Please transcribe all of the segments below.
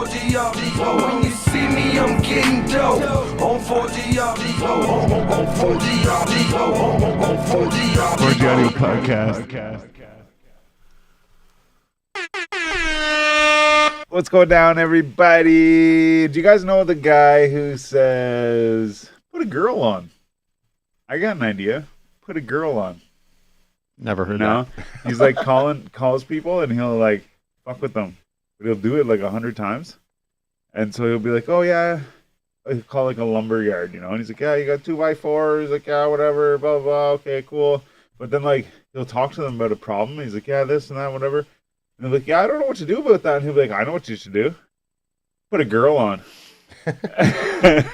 4G, when you see me, I'm getting dope. On 4G, on 4G, on 4G, 4G Audio Podcast. What's going down, everybody? Do you guys know the guy who says, put a girl on? I got an idea. Put a girl on. Never heard that. He's like calls people and he'll like fuck with them. But he'll do it like 100 times. And so he'll be like, oh yeah, he'll call like a lumber yard, you know? And he's like, yeah, you got 2x4s, like, yeah, whatever, blah, blah, okay, cool. But then like, he'll talk to them about a problem. He's like, yeah, this and that, whatever. And they're like, yeah, I don't know what to do about that. And he'll be like, I know what you should do. Put a girl on. And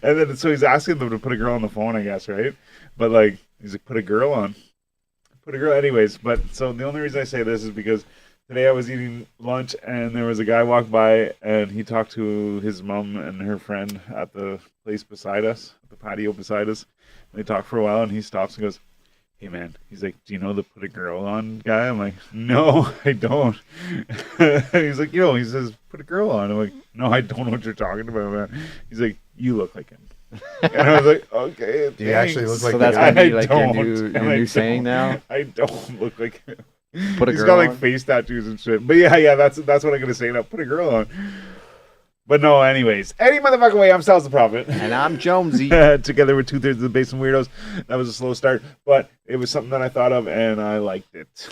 then so he's asking them to put a girl on the phone, I guess, right? But like, he's like, put a girl on. Put a girl, anyways. But so the only reason I say this is because today I was eating lunch and there was a guy walk by and he talked to his mom and her friend at the place beside us, the patio beside us. And they talked for a while and he stops and goes, hey man, he's like, do you know the put a girl on guy? I'm like, no, I don't. He's like, he says, put a girl on. I'm like, no, I don't know what you're talking about, man. He's like, you look like him. And I was like, okay, do you actually look like so that's guy? gonna be like your new saying now? I don't look like him. Put a He's girl got like on? face tattoos and shit. But yeah, that's what I'm gonna say now. Put a girl on. But no, anyways. Any motherfucking way, I'm Stylez the Prophet. And I'm Jonesy. Together with 2/3 of the Basement Weirdos. That was a slow start, but it was something that I thought of and I liked it.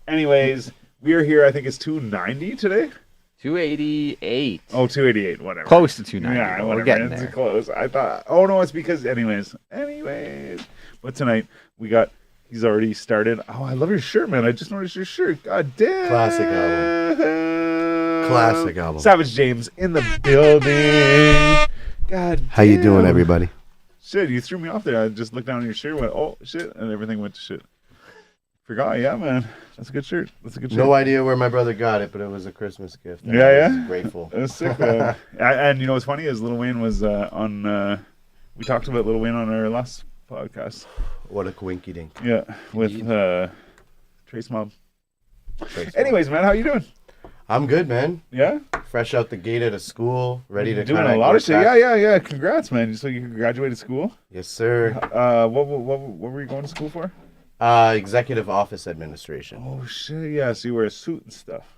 Anyways, we are here, I think it's 290 today? 288. Oh, 288, whatever. Close to 290. Yeah, but whatever. we're getting It's there. close. I thought, oh no, it's because, anyways. But tonight, he's already started. Oh, I love your shirt, man. I just noticed your shirt. God damn. Classic album. Savage James in the building. God damn. How you doing, everybody? Shit, you threw me off there. I just looked down at your shirt and went, oh, shit, and everything went to shit. Forgot, yeah, man. That's a good shirt. No idea where my brother got it, but it was a Christmas gift. Yeah, I yeah. was grateful. That's sick, man. And you know what's funny is Lil Wayne was on, we talked about Lil Wayne on our last podcast. What a quinky dink. Yeah, with Trace Mob. Anyways, man, how you doing? I'm good, man. Yeah? Fresh out the gate out of school, ready to doing kinda a lot of get shit. back. Yeah. Congrats, man. So you graduated school? Yes, sir. What were you going to school for? Executive office administration. Oh shit, yeah. So you wear a suit and stuff.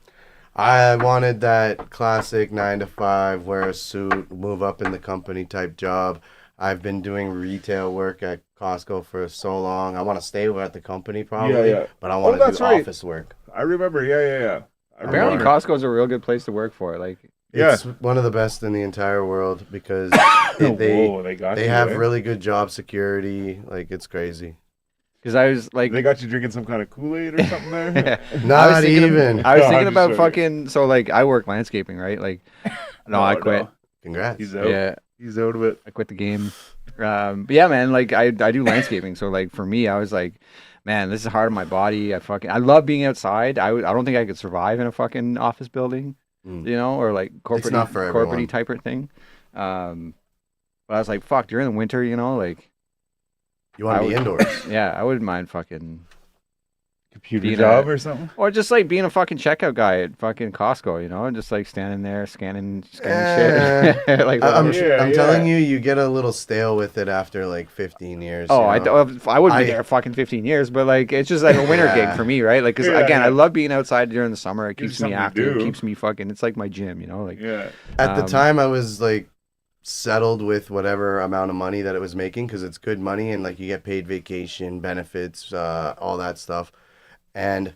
I wanted that classic 9 to 5, wear a suit, move up in the company type job. I've been doing retail work at Costco for so long. I want to stay at the company probably, Yeah. but I want to do right. office work. I remember. Yeah. Apparently, Costco's a real good place to work for. Like, It's one of the best in the entire world because they have really good job security. Like, it's crazy. because I was like, They got you drinking some kind of Kool-Aid or something there? Not even. I was No, thinking I'm about just fucking. So like, I work landscaping, right? Like, no, I quit. No. Congrats. He's out. Yeah, He's out of it. I quit the game. But yeah, man, like I do landscaping. So like for me, I was like, man, this is hard on my body. I love being outside. I don't think I could survive in a fucking office building, you know, or like corporate not for everyone. corporate type of thing. But I was like, fuck, during the winter, you know, like You want to be indoors. yeah, I wouldn't mind fucking Computer being job or something? or just like being a fucking checkout guy at fucking Costco, you know, and just like standing there scanning shit. Like I'm whatever. telling you, you get a little stale with it after like 15 years. Oh, you know? I wouldn't be there fucking 15 years, but like it's just like a winter gig for me, right? Like, cause again, I love being outside during the summer. It keeps me active, keeps me fucking. It's like my gym, you know. Like, At the time, I was like settled with whatever amount of money that it was making because it's good money and like you get paid vacation benefits, all that stuff. And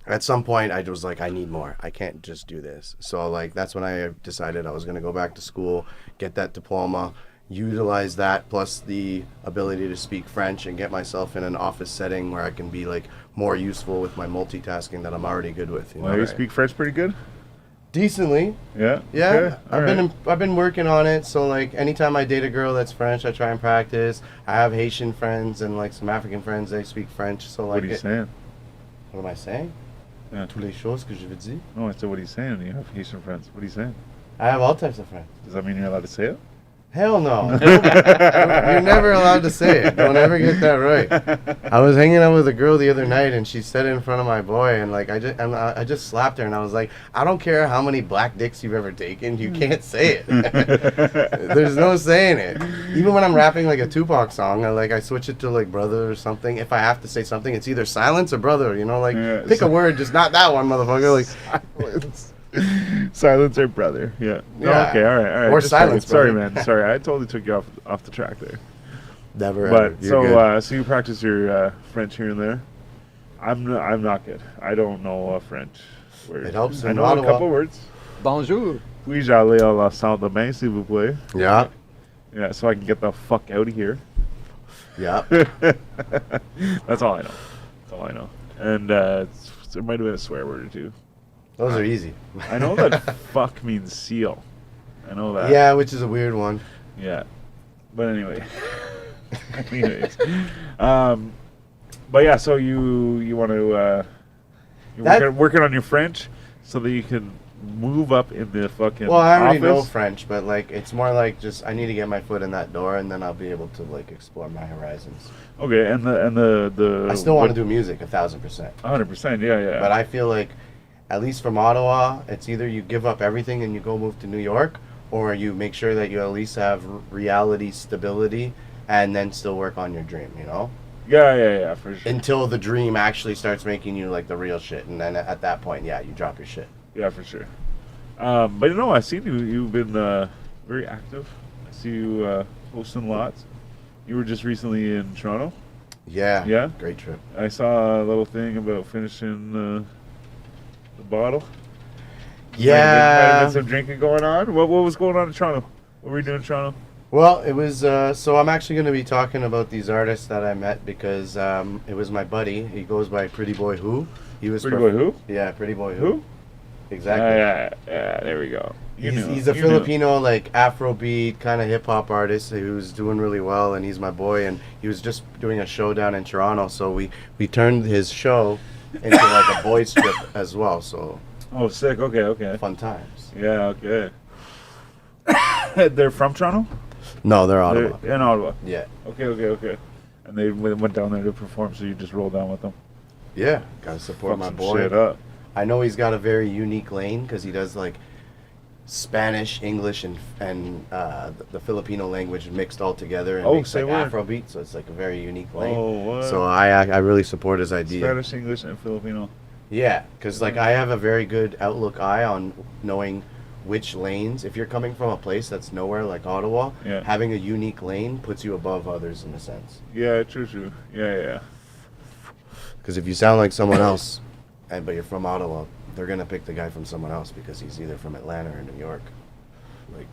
at some point, I was like, I need more. I can't just do this. So like that's when I decided I was gonna go back to school, get that diploma, utilize that plus the ability to speak French and get myself in an office setting where I can be like more useful with my multitasking that I'm already good with. You know? Well, you speak French pretty good? Decently. Yeah. Yeah, Okay. I've been working on it. So like anytime I date a girl that's French, I try and practice. I have Haitian friends and like some African friends. They speak French. So like, What are you saying? What am I saying? Yeah. Tous les choses que je veux dire. No, I said, what are you saying? You have Haitian friends. What are you saying? I have all types of friends. Does that mean you're allowed to say it? Hell no. You're never allowed to say it. Don't ever get that right. I was hanging out with a girl the other night, and she said it in front of my boy, and like I just slapped her, and I was like, I don't care how many black dicks you've ever taken, you can't say it. There's no saying it. Even when I'm rapping like a Tupac song, I switch it to like brother or something. If I have to say something, it's either silence or brother. You know, like pick a word, just not that one, motherfucker. Like Silence. Silence or brother. Yeah. Yeah. Okay. All right. Or Just silence, Sorry, brother. man. Sorry, I totally took you off the track there. never. But Ever. You're good. so you practice your French here and there. I'm not good. I don't know French words. It helps I in know Ottawa. a couple words. Bonjour. Puis j'allais à la salle de bain, s'il vous plaît. Yeah. Yeah, so I can get the fuck out of here. Yeah. That's all I know. That's all I know. And there might have been a swear word or two. Those are easy. I know that fuck means seal. I know that. Yeah, which is a weird one. Yeah. But anyway. Anyways. But yeah, so you want to you're working on your French so that you can move up in the fucking Well, I already know office. French, but like it's more like just I need to get my foot in that door, and then I'll be able to like explore my horizons. Okay, and the I still want to do music 1,000%, 100%. Yeah. but I feel like, at least from Ottawa, it's either you give up everything and you go move to New York, or you make sure that you at least have reality stability, and then still work on your dream. You know, yeah, for sure. until the dream actually starts making you like the real shit, and then at that point, yeah, you drop your shit. Yeah, for sure. But you know, I've seen you. You've been very active. I see you posting lots. You were just recently in Toronto. Yeah. Yeah? Great trip. I saw a little thing about finishing the bottle. Might have Yeah. been some drinking going on. What was going on in Toronto? What were you doing in Toronto? Well, it was, so I'm actually going to be talking about these artists that I met because it was my buddy. He goes by Pretty Boy Who. He was Pretty Boy Who? Yeah, Pretty Boy Who. Who? Exactly. Yeah, there we go. You knew. He's a You knew. Filipino, like, Afrobeat kind of hip-hop artist who's doing really well, and he's my boy, and he was just doing a show down in Toronto, so we turned his show into, like, a boys' trip as well, so Oh, sick. Okay. fun times. Yeah, okay. They're from Toronto? No, they're Ottawa. They're in Ottawa. Yeah. Okay. And they went down there to perform, so you just rolled down with them. Yeah, gotta support Fuck my some boy. shit up. I know he's got a very unique lane because he does like Spanish, English, and the Filipino language mixed all together and Oh, makes say like word. Afrobeat. So it's like a very unique lane. Oh, what? So I really support his idea. Spanish, English, and Filipino. Yeah, because like I have a very good outlook eye on knowing which lanes. If you're coming from a place that's nowhere like Ottawa, Yeah. having a unique lane puts you above others in a sense. Yeah, true. Yeah. Because if you sound like someone else, but you're from Ottawa, they're gonna pick the guy from someone else because he's either from Atlanta or New York. Like,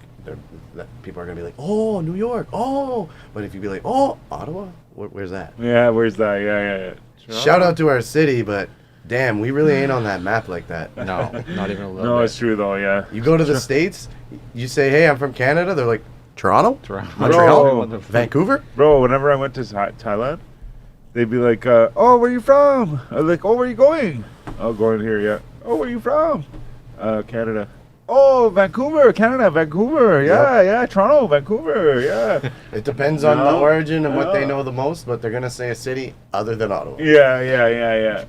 people are gonna be like, "Oh, New York, oh!" But if you be like, "Oh, Ottawa, where's that?" Yeah, where's that? Yeah. Shout out to our city, but damn, we really ain't on that map like that. No, not even a little No, bit. it's true though. Yeah. You go to the States, you say, "Hey, I'm from Canada." They're like, "Toronto, Toronto. Montreal, What the fuck? Vancouver." Bro, whenever I went to Thailand, they'd be like, "Oh, where you from?" I was like, "Oh, where you going?" "Oh, going here, yeah." "Oh, where you from?" Canada." "Oh, Vancouver, Canada, Vancouver, yeah, Toronto, Vancouver, yeah." It depends on the No, origin and what they no. know the most, but they're gonna say a city other than Ottawa Yeah.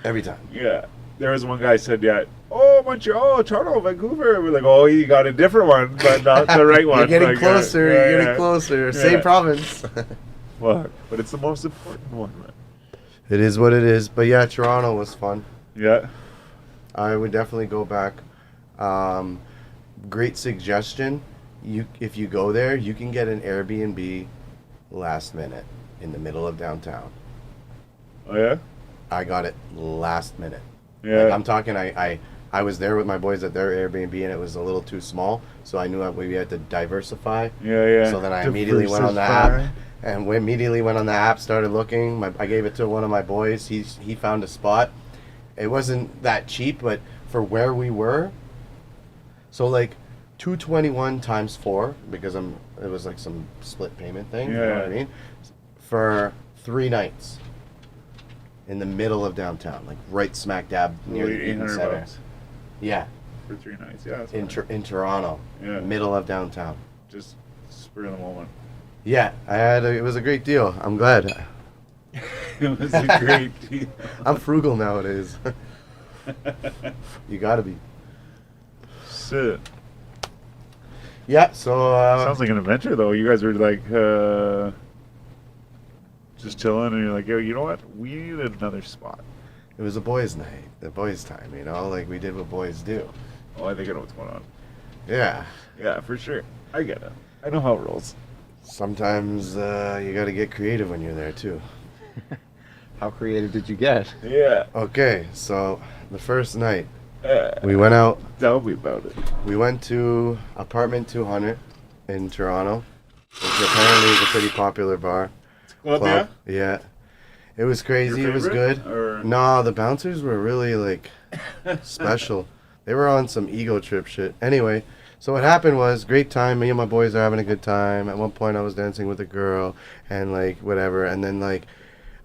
every time. Yeah. There was one guy said, yeah, "Oh, Montreal, Toronto, Vancouver." We're like, "Oh, you got a different one, but not the right one." You're getting Like, closer. yeah, You're getting yeah. closer. Yeah. Same province. Fuck. But it's the most important one, man. It is what it is. But yeah, Toronto was fun. Yeah. I would definitely go back. Great suggestion. If you go there, you can get an Airbnb last minute in the middle of downtown. Oh, yeah? I got it last minute. Yeah. Like, I'm talking. I was there with my boys at their Airbnb, and it was a little too small, so I knew we had to diversify. Yeah. So then I immediately went on the app, and we immediately went on the app, started looking. I gave it to one of my boys. He found a spot. It wasn't that cheap, but for where we were, so like $221 times 4 because it was like some split payment thing. You know what I Yeah. mean? For 3 nights in the middle of downtown, like right smack dab near the Eaton Center. $800 Yeah, for 3 nights. Yeah, that's in fine. Toronto, Yeah. middle of downtown. Just spur of the moment? Yeah, it was a great deal. I'm glad. It was a great deal. I'm frugal nowadays. You gotta be. Shit. Yeah, so Sounds like an adventure, though. You guys were like just chilling, and you're like, yo, you know what? We need another spot. it was a boys' night, a boys' time, you know, like we did what boys do. Oh, I think I know what's going on. Yeah. Yeah, for sure. I get it. I know how it rolls. Sometimes you gotta get creative when you're there too. How creative did you get? Yeah. Okay, so the first night we went out. Tell me about it. We went to apartment 200 in Toronto, which apparently is a pretty popular bar. Club, Yeah. It was crazy. Your It was favorite, good. or- No, the bouncers were really like special. They were on some ego trip shit. Anyway, so what happened was great time. Me and my boys are having a good time. At one point, I was dancing with a girl and like whatever. And then like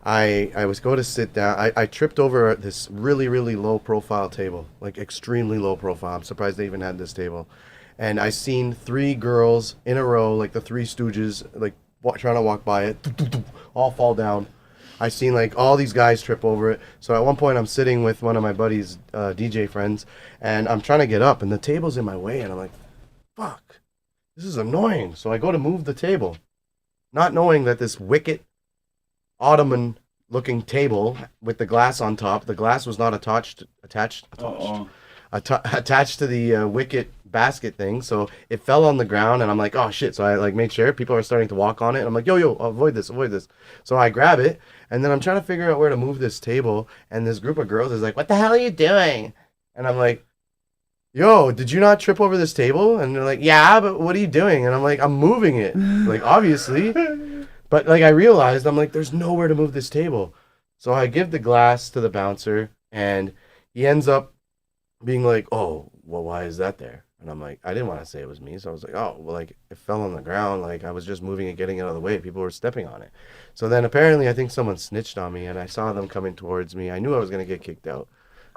I was going to sit down. I tripped over this really really low profile table, like extremely low profile. I'm surprised they even had this table. And I seen three girls in a row, like the Three Stooges, like trying to walk by it, all fall down. I seen like all these guys trip over it. So at one point I'm sitting with one of my buddies, DJ friends, and I'm trying to get up, and the table's in my way, and I'm like, "Fuck, this is annoying." So I go to move the table, not knowing that this wicket ottoman-looking table with the glass on top. The glass was not attached to the wicket basket thing, so it fell on the ground, and I'm like, oh shit. So I like made sure people are starting to walk on it, and I'm like, yo, avoid this. So I grab it, and then I'm trying to figure out where to move this table, and this group of girls is like, what the hell are you doing? And I'm like, yo, did you not trip over this table? And they're like, yeah, but what are you doing? And I'm like, I'm moving it, like obviously. But like I realized, I'm like, there's nowhere to move this table. So I give the glass to the bouncer, and he ends up being like, oh, well, why is that there? And I'm like, I didn't want to say it was me. So I was like, oh, well, like it fell on the ground. Like I was just moving it, getting it out of the way. People were stepping on it. So then apparently I think someone snitched on me, and I saw them coming towards me. I knew I was going to get kicked out.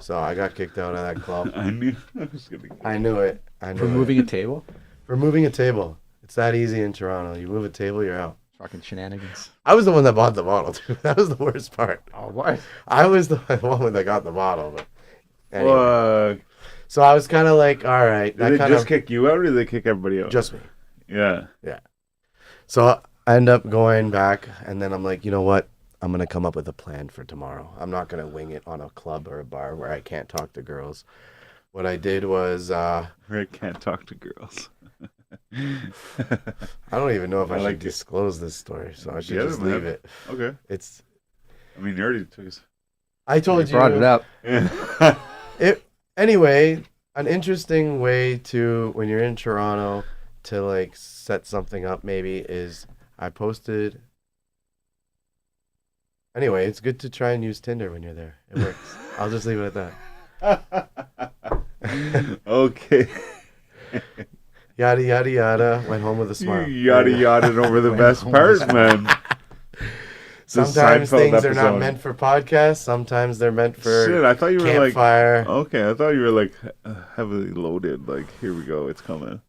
So I got kicked out of that club. I knew I was gonna get I knew it. For moving a table? For moving a table. It's that easy in Toronto. You move a table, you're out. Fucking shenanigans. I was the one that bought the bottle, too. That was the worst part. Oh, what? I was the one that got the bottle. But anyway. Fuck. So I was kind of like, all right. Did they just kick you out, or did they kick everybody out? Just me. Yeah. So I end up going back, and then I'm like, you know what? I'm going to come up with a plan for tomorrow. I'm not going to wing it on a club or a bar where I can't talk to girls. What I did was... I can't talk to girls. I don't even know if I should like it. disclose this story, so I should Yeah, just man. leave it. Okay. It's... I mean, you already took us. I told you... Brought it up. Yeah. Anyway, an interesting way to, when you're in Toronto, to like set something up maybe is I posted... Anyway, it's good to try and use Tinder when you're there. It works. I'll just leave it at that. Okay. Yada, yada, yada. Went home with a smile. You yada yada over the best part, man. Sometimes Seinfeld things are not episode. meant for podcasts. Sometimes they're meant for Shit, I thought you were campfire. like... Okay, I thought you were like heavily loaded. Like, here we go, it's coming.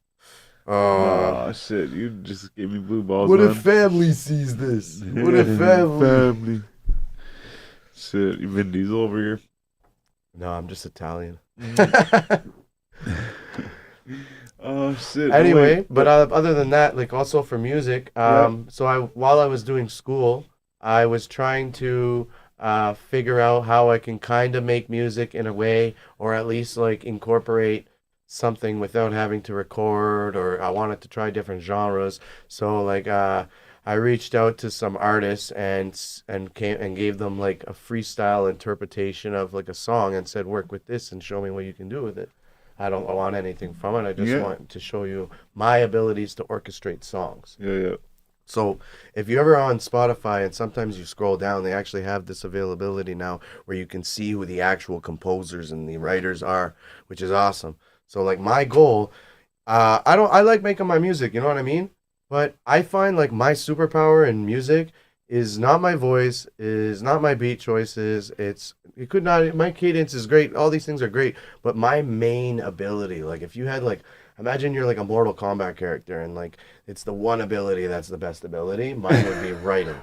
Oh, Oh, shit, you just gave me blue balls, what man. if family sees this? What if family? Shit, you Vin Diesel over here? No, I'm just Italian. Oh, shit. no, Anyway, wait. but other than that, like also for music, so while I was doing school, I was trying to figure out how I can kind of make music in a way, or at least like incorporate something without having to record, or I wanted to try different genres. So like I reached out to some artists and gave them like a freestyle interpretation of like a song and said, work with this and show me what you can do with it. I don't want anything from it. I just want to show you my abilities to orchestrate songs. Yeah. So if you're ever on Spotify and sometimes you scroll down, they actually have this availability now where you can see who the actual composers and the writers are, which is awesome. So like my goal, I like making my music, you know what I mean? But I find like my superpower in music is not my voice, is not my beat choices. It could not. My cadence is great. All these things are great, but my main ability, like if you had like, imagine you're like a Mortal Kombat character, and like it's the one ability that's the best ability. Mine would be writing.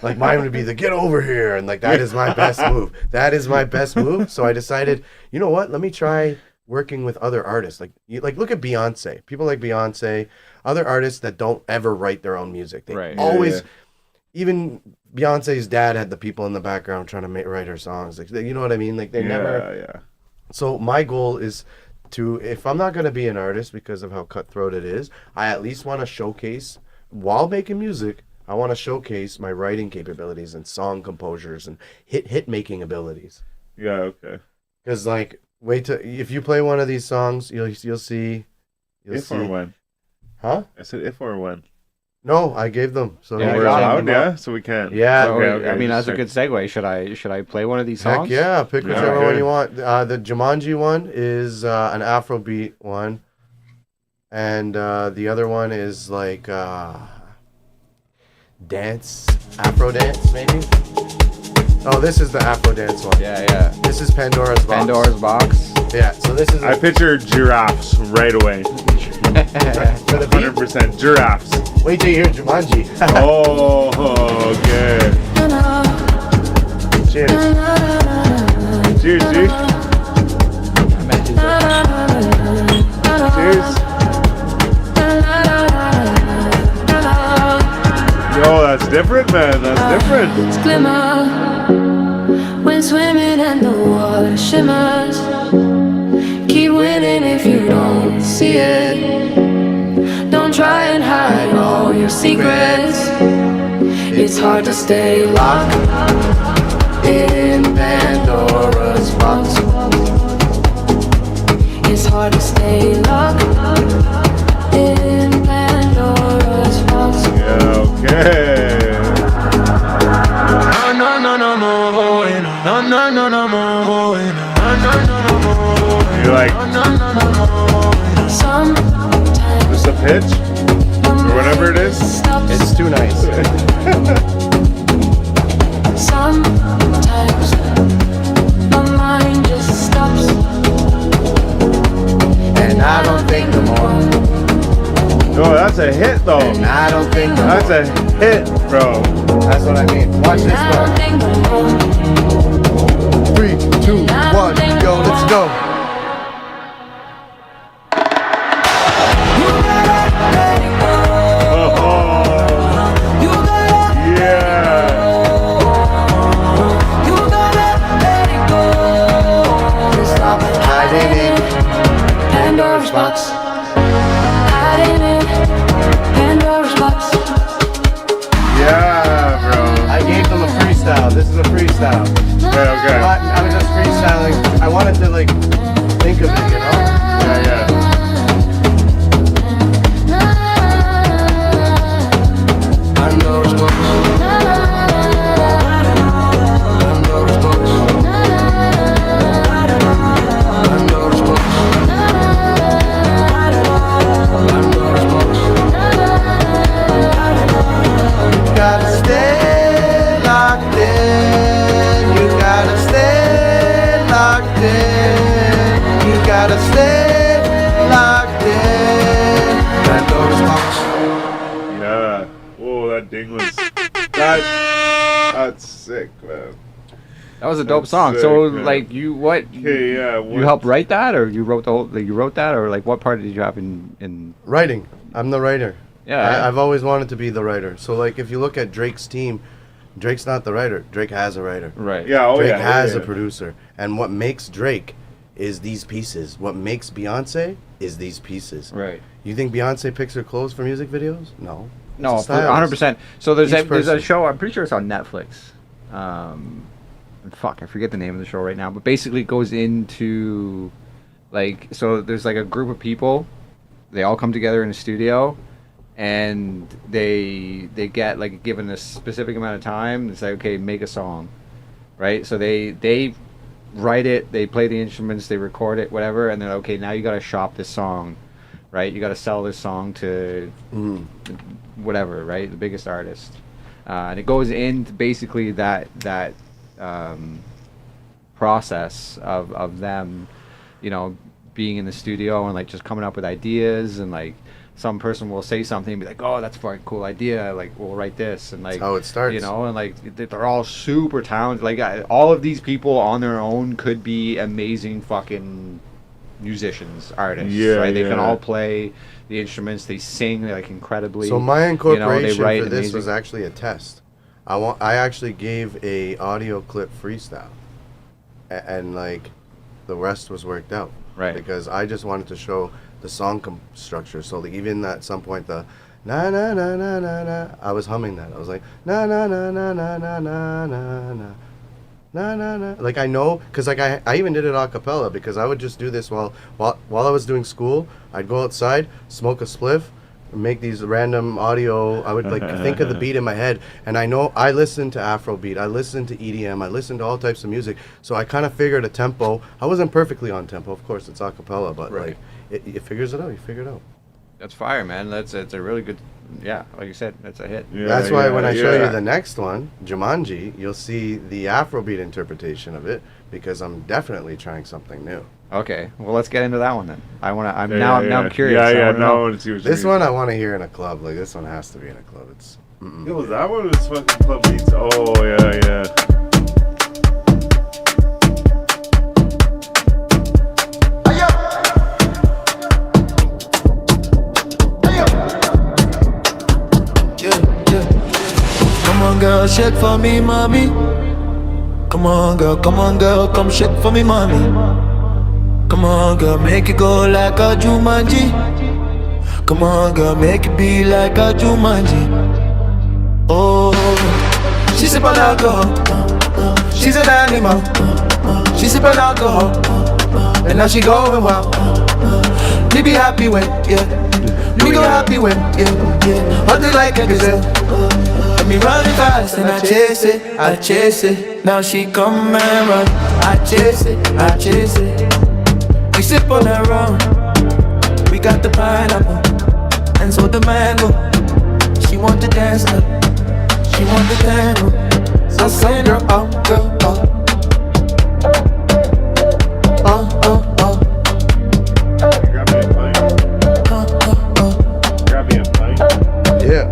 Like mine would be the get over here, and like that is my best move. That is my best move. So I decided, you know what? Let me try working with other artists. Like look at Beyonce. People like Beyonce, other artists that don't ever write their own music. They Right. always, even Beyonce's dad had the people in the background trying to write her songs. Like you know what I mean? Like they never. Yeah. So my goal is to, if I'm not going to be an artist because of how cutthroat it is, I at least want to showcase while making music. I want to showcase my writing capabilities and song composures and hit making abilities. Yeah. Okay. Because like, if you play one of these songs, you'll see. If or when? Huh? I said if or when. No, I gave them. So Yeah, We're got allowed, them. yeah. So we can. Yeah. So, okay, I mean, that's a just good segue. Should I play one of these songs? Heck yeah, pick Yeah, whichever okay. one you want. The Jumanji one is an Afrobeat one, and the other one is like Afro dance maybe. Oh, this is the Afro dance one. Yeah. This is Pandora's Box. Pandora's Box. Yeah, so this is I picture giraffes right away. for the beat. 100% giraffes. Wait till you hear Jumanji. Oh, okay. Cheers. Cheers, G. Cheers. Yo, that's different, man. That's different. Glimmer when swimming and the water shimmers. Keep winning if you don't see it. Don't try and hide all your secrets. It's hard to stay locked in Pandora's box. It's hard to stay locked in Pandora's box. Yeah, okay. You like Sometimes just a pitch or whatever it is? It's too nice. Sometimes my mind just stops, And I don't think no more. No, that's a hit though. And I don't think no more. That's a hit, bro. That's what I mean. Watch this I don't go. think no more. 3, 2, 1, go, let's go. Oh, yeah. Stop hiding in Pandora's box. Hiding in Pandora's box. Yeah, bro. I gave them a freestyle. This is a freestyle. Okay. I was just freestyling. I wanted to like think of it, you know? Yeah. Pandora's box. Pandora's box. Pandora's box. Pandora's box. You gotta stay locked in. You gotta stay locked in. You gotta stay locked in. Pandora's box. Yeah. Whoa, that ding was that's sick, man. That was a dope That's song. sick, So man. like you Okay, yeah. you helped write that, or you wrote the whole you wrote that, or like what part did you have in Writing. I'm the writer. yeah I've always wanted to be the writer. So like if you look at Drake's team, Drake's not the writer. Drake has a writer. right Yeah, oh Drake yeah. has yeah. a producer. And what makes Drake is these pieces. What makes Beyonce is these pieces. right. You think Beyonce picks her clothes for music videos? No. No, It's a stylist. 100%. So there's Each there's a person. show. I'm pretty sure it's on Netflix. Fuck, I forget the name of the show right now. But basically, it goes into like so. There's like a group of people. They all come together in a studio, and they get like given a specific amount of time. It's like, okay, make a song, right? So they write it, they play the instruments, they record it, whatever, and then okay, now you got to shop this song, right? You got to sell this song to Mhm. whatever, right? The biggest artist. and it goes into basically that process of them, you know, being in the studio and like just coming up with ideas, and like some person will say something and be like, oh, that's a fucking cool idea, like we'll write this, and like That's how it starts. you know, and like they're all super talented. Like all of these people on their own could be amazing fucking musicians, artists. Yeah, right? They can yeah. all play the instruments. They sing like incredibly. So my incorporation write for this amazing- was actually a test. I actually gave a audio clip freestyle, and like the rest was worked out. Right. Because I just wanted to show the song structure. So like even at some point the na na na na na na, I was humming that. I was like na na na na na na na na na. Na, na, na. Like I know, because like I even did it a cappella, because I would just do this while I was doing school. I'd go outside, smoke a spliff, make these random audio. I would like think of the beat in my head, and I know I listen to Afrobeat, I listen to EDM, I listen to all types of music. So I kind of figured a tempo. I wasn't perfectly on tempo, of course, it's a cappella, but Right. like it figures it out. You figure it out. That's fire, man. It's a really good. Yeah, like you said, that's a hit. Yeah, That's why when I show yeah. you the next one, Jumanji, you'll see the Afrobeat interpretation of it, because I'm definitely trying something new. Okay, well let's get into that one then. I'm Yeah, now yeah. I'm curious. Yeah, I yeah. wanna No, I know. want to see what you This mean. one I want to hear in a club. Like this one has to be in a club. It's Yo, that one was fucking club beats. Oh yeah, yeah. Come on, girl, shake for me, mommy. Come on, girl, come shake for me, mommy. Come on, girl, make it go like a Jumanji. Come on, girl, make it be like a Jumanji. Oh, she's sipping alcohol. She's an animal. She's sipping alcohol, and now she going wild. Me be happy when, yeah. Me go happy when, yeah. Hot like a gazelle. Let me run it fast and I chase it. Now she come and run. I chase it. We sip on her rum. We got the pineapple and so the mango. She want the dance now. She want the tango. So send her out, girl, oh. Grab me a pint. Grab me a pint. yeah.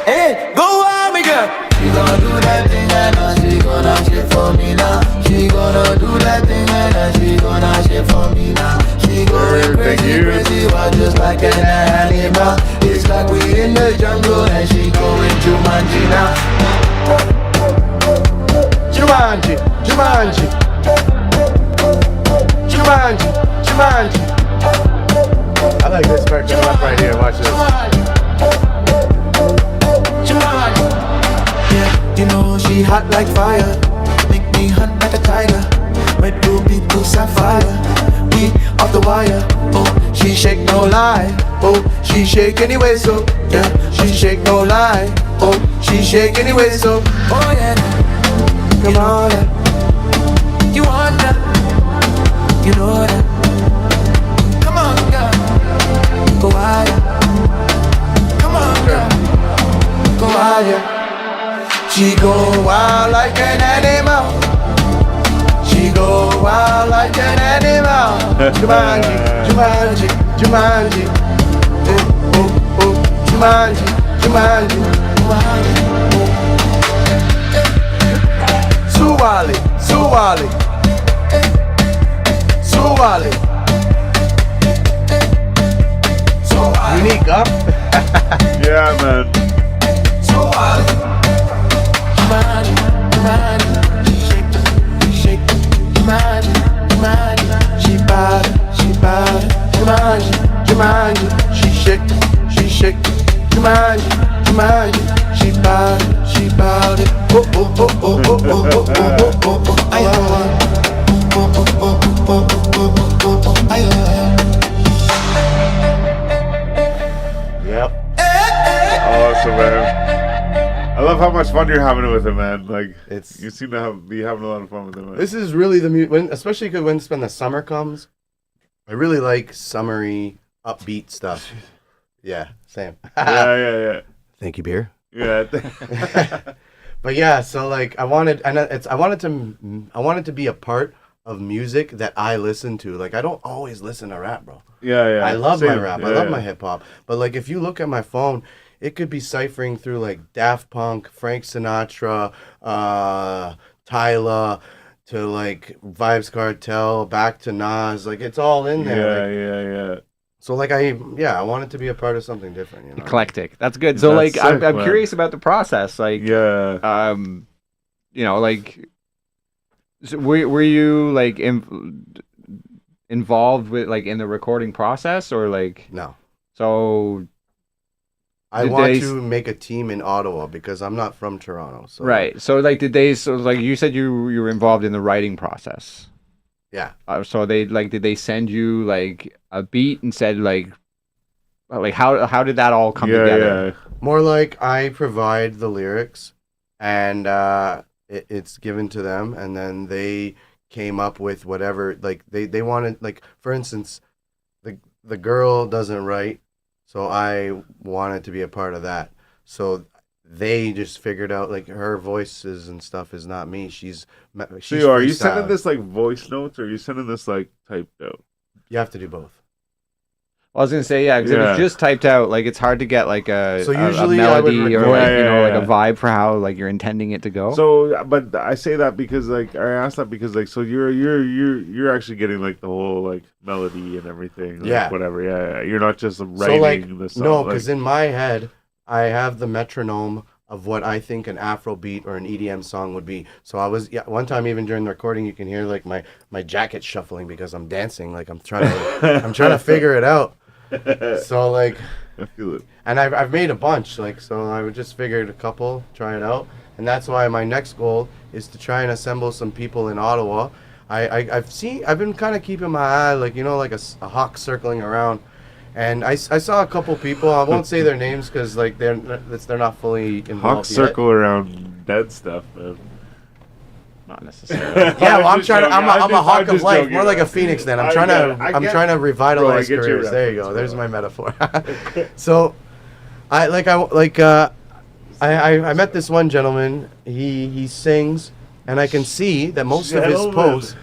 Hey, go on, me girl. She gonna do that thing and now she gonna shake for me now. She gonna do that thing and now she gonna shake for me now. She going Thank crazy, you. crazy, but just like an animal. It's like we in the jungle and she going Jumanji now. Jumanji. I like this part coming up right here. Watch this. Jumanji. Yeah, you know she hot like fire. Make me hot like a tiger. Red ruby to sapphire. We off the wire. Oh, she shake no lie. Oh, she shake anyway so. Yeah, she shake no lie. Oh, she shake anyway so. Oh yeah. Come on. You want that? You know that. Come on, girl. Go higher. Come on, girl. Go higher. She go wild like an animal. She go wild like an animal. Jumanji. Eh, oh, oh, Jumanji. Suwali. Unique, huh? Yeah, man. She shake, Jumanji, she bowed it. Oh, oh, oh, oh, oh, oh, oh, oh, oh, oh, oh, aye, oh, oh, oh, oh, oh, oh, oh, oh, aye, Yep. Awesome, man. I love how much fun you're having with him, man. Like, It's you seem to be having a lot of fun with him. Man. This is really the when, especially when the summer comes. I really like summery, upbeat stuff. Yeah, same. Yeah. Thank you, beer. Yeah. But yeah, so like I wanted to be a part of music that I listen to. Like I don't always listen to rap, bro. Yeah. I love my Same. rap. I Yeah, love my hip hop. But like if you look at my phone, it could be ciphering through like Daft Punk, Frank Sinatra, Tyler, to like Vibes Cartel, back to Nas. Like it's all in there. Yeah. So like I wanted to be a part of something different. You know? Eclectic. That's good. So That's like I'm sick, man. curious about the process. Like Yeah. you know, like so were you like involved with like in the recording process or like No. so I Did want they- to make a team in Ottawa because I'm not from Toronto. So right. So like so like you said you were involved in the writing process. Yeah. So they like did they send you like a beat and said like how did that all come together? Yeah. More like I provide the lyrics and it's given to them and then they came up with whatever like they wanted, like for instance the girl doesn't write, so I wanted to be a part of that. So they just figured out like her voices and stuff is not me. She's So are you sending freestyling. this like voice notes or are you sending this like typed out? You have to do both. I was gonna say yeah, because if Yeah. it's just typed out, like it's hard to get like a So a usually I would melody or record- like Yeah, you know yeah, like a vibe for how like you're intending it to go. So, but I say that because like I asked that because like so you're actually getting like the whole like melody and everything. Like, Yeah. Whatever. Yeah. You're not just So writing like the song. no, like, because in my head I have the metronome of what I think an Afro beat or an EDM song would be. So I was one time even during the recording you can hear like my jacket shuffling because I'm dancing, like I'm trying to figure it out. So like I feel it. and I've made a bunch, like so I would just figured a couple, try it out. And that's why my next goal is to try and assemble some people in Ottawa. I've been kind of keeping my eye, like you know, like a hawk circling around. And I saw a couple people. I won't say their names because like they're not fully involved Hawk yet. circle around dead stuff, man. Not necessarily. Yeah, well, I'm just trying to. joking. I'm a I'm hawk of just life, joking, more like a man. phoenix. Then I'm I trying get to. it. I I'm get- trying to revitalize Bro, I get your careers. There you go. reference, There's bro. my metaphor. So, I met this one gentleman. He sings, and I can see that most of his Gentleman. posts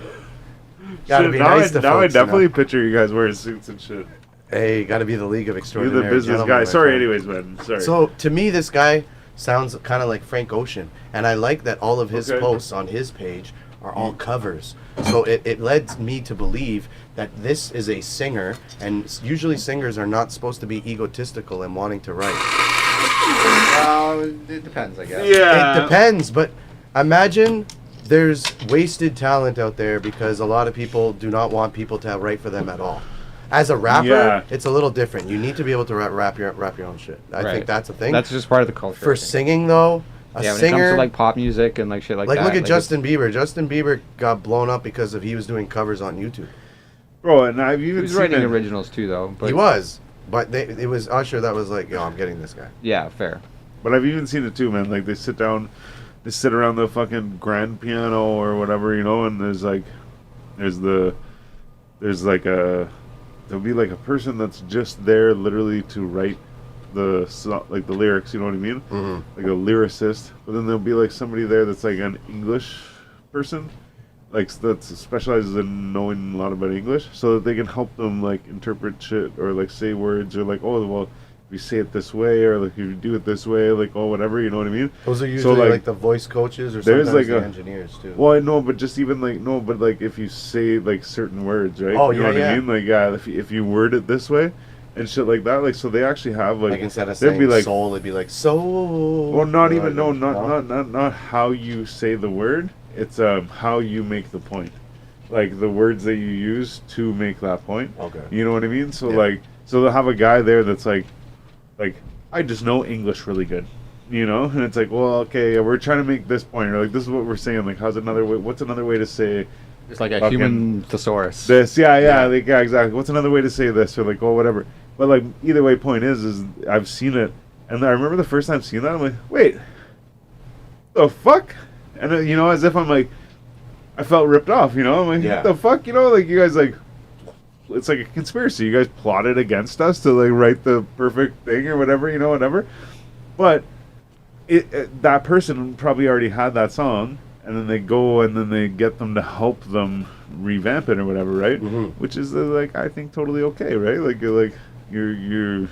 gotta Shit, be now nice to I folks, you know? definitely picture you guys wearing suits and shit. Hey, gotta be the League of You're Extraordinary the business Gentlemen, guy. my Sorry, friend. anyways, man. Sorry. So to me, this guy sounds kind of like Frank Ocean, and I like that all of his Okay. posts on his page are all covers. So it led me to believe that this is a singer, and usually singers are not supposed to be egotistical and wanting to write. It depends, I guess. yeah. It depends, but imagine there's wasted talent out there because a lot of people do not want people to write for them at all. As a rapper, Yeah. it's a little different. You need to be able to rap your own shit. I Right. think that's a thing. That's just part of the culture. I For think. singing though, a yeah, when singer it comes to like pop music and like shit like like that. look at like, Justin Bieber. Justin Bieber got blown up because of he was doing covers on YouTube. Bro, and I've He even was seen writing it. originals too, though. But He was, but it was Usher that was like, yo, I'm getting this guy. yeah, fair. But I've even seen it too, man. Like they sit around the fucking grand piano or whatever, you know, and there's there'll be like a person that's just there literally to write like the lyrics, you know what I mean? Mm-hmm. Like a lyricist. But then there'll be like somebody there that's like an English person, like that specializes in knowing a lot about English, so that they can help them like interpret shit or like say words or like, oh well, if you say it this way or like if you do it this way, like oh whatever, you know what I mean? Those are usually like, like the voice coaches or there's, sometimes like, the a- engineers too. Well, I know, but just even like no, but like if you say like certain words, right? Oh, you know yeah, what yeah. I mean? Like yeah, if you word it this way and shit like that, like so they actually have like Like instead of they'd saying be like, soul, it'd be like soul. well, not You know even what I no, mean? not how you say the word. It's how you make the point, like the words that you use to make that point. Okay. You know what I mean? So Yeah. like, so they'll have a guy there that's like I just know English really good, you know, and it's like, well, okay, we're trying to make this point, or like this is what we're saying. Like, how's another way? What's another way to say It's like a Fucking- human thesaurus. this? Yeah, like, yeah, exactly. What's another way to say this? Or like, oh, whatever. But like, either way, point is I've seen it, and I remember the first time seeing that, I'm like, wait, the fuck? And you know, as if I'm like, I felt ripped off, you know? I'm like, Yeah. what the fuck? You know, like you guys like, it's like a conspiracy. You guys plotted against us to like write the perfect thing or whatever, you know, whatever. But that person probably already had that song, and then they go and then they get them to help them revamp it or whatever, right? Mhm. Which is like I think totally okay, right? Like you're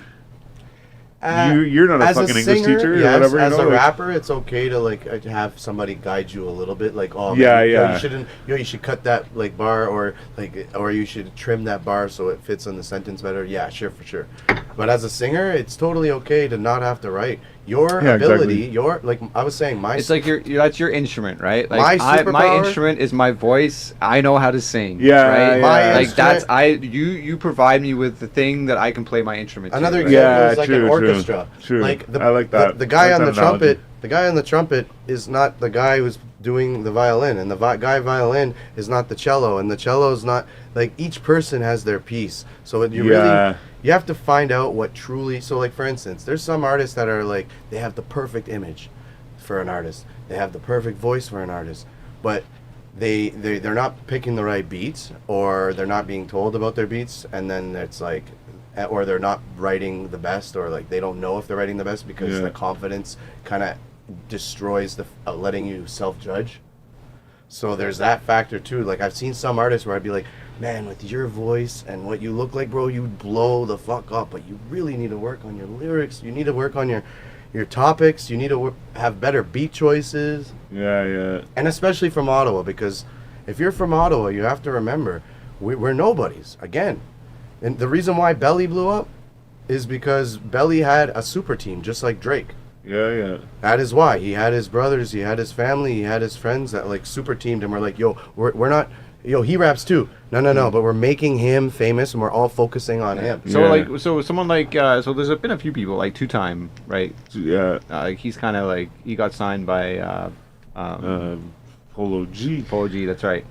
you're not a As fucking a English singer, teacher yes, or whatever. as you know? a Like, rapper, it's okay to like have somebody guide you a little bit. Like, oh, Yeah, man, yeah. you shouldn't. You should cut that like bar, or you should trim that bar so it fits on the sentence better. Yeah, sure, for sure. But as a singer, it's totally okay to not have to write. Your Yeah, ability, exactly. your like I was saying, my It's like that's your instrument, right? Like My my superpower- instrument is my voice. I know how to sing. Yeah, right. yeah. Like that's instrument- you provide me with the thing that I can play my instrument. Another to, right? example Yeah, is like true, an true, orchestra. true. Like I like that. The guy I like on the that analogy. trumpet. The guy on the trumpet is not the guy who's doing the violin, and the guy violin is not the cello, and the cello is not like each person has their piece. So you Yeah. really you have to find out what truly. So like for instance, there's some artists that are like they have the perfect image for an artist. They have the perfect voice for an artist, but they're not picking the right beats, or they're not being told about their beats, and then it's like, or they're not writing the best, or like they don't know if they're writing the best because Yeah. the confidence kind of destroys the letting you self-judge. So there's that factor too. Like I've seen some artists where I'd be like, man, with your voice and what you look like, bro, you blow the fuck up, but you really need to work on your lyrics. You need to work on your topics. You need to have better beat choices. Yeah, yeah. And especially from Ottawa, because if you're from Ottawa, you have to remember we're nobodies again. And the reason why Belly blew up is because Belly had a super team, just like Drake. Yeah, yeah. That is why he had his brothers, he had his family, he had his friends that like super teamed him. We're like, yo, we're not, yo, he raps too. No, but we're making him famous, and we're all focusing on him. So Yeah. like someone like so there's been a few people like 2Time, right? Yeah. Like he's kind of like he got signed by Polo G. Polo G, that's right.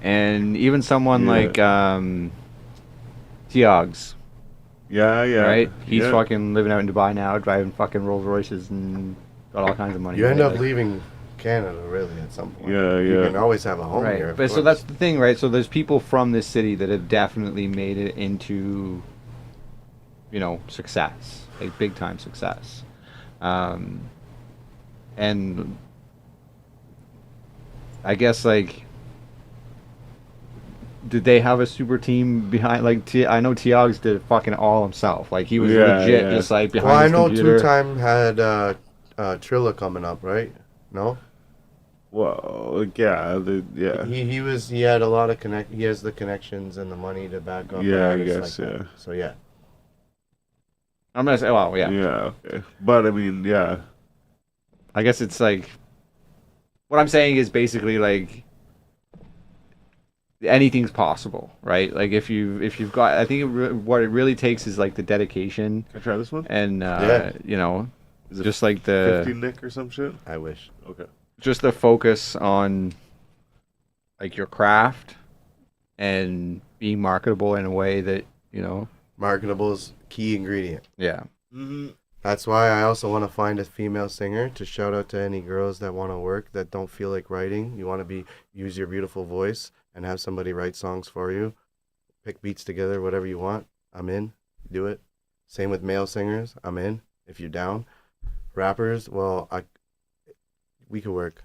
And even someone Yeah. like Tiags, Yeah, yeah. right? He's yeah. fucking living out in Dubai now, driving fucking Rolls Royces and got all kinds of money. You end right? up Like- leaving Canada really at some point. Yeah, You yeah. can always have a home right. here. of But so course. that's the thing, right? So there's people from this city that have definitely made it into, success, like big time success, and I guess like, did they have a super team behind? Like, I know Tiags did it fucking all himself. Like he was Yeah, legit, yeah. just like behind Well, I his know computer. 2Time had Trilla coming up, right? No, Well, yeah, yeah. he had a lot of he has the connections and the money to back up. Yeah, I artists guess, like that. yeah. So yeah, I'm gonna say, well, yeah. Yeah, okay. But I mean, yeah. I guess it's like, what I'm saying is basically like, anything's possible, right? Like if you've got, I think what it really takes is like the dedication Can I try this one? and Yeah. Is it just like the 50 Nick or some shit? I wish. Okay. just the focus on like your craft and being marketable in a way that Marketable is key ingredient. yeah. Mm-hmm. That's why I also want to find a female singer to shout out to any girls that want to work, that don't feel like writing. You want to use your beautiful voice and have somebody write songs for you. Pick beats together, whatever you want. I'm in. Do it. Same with male singers. I'm in. If you're down. Rappers, well, we could work.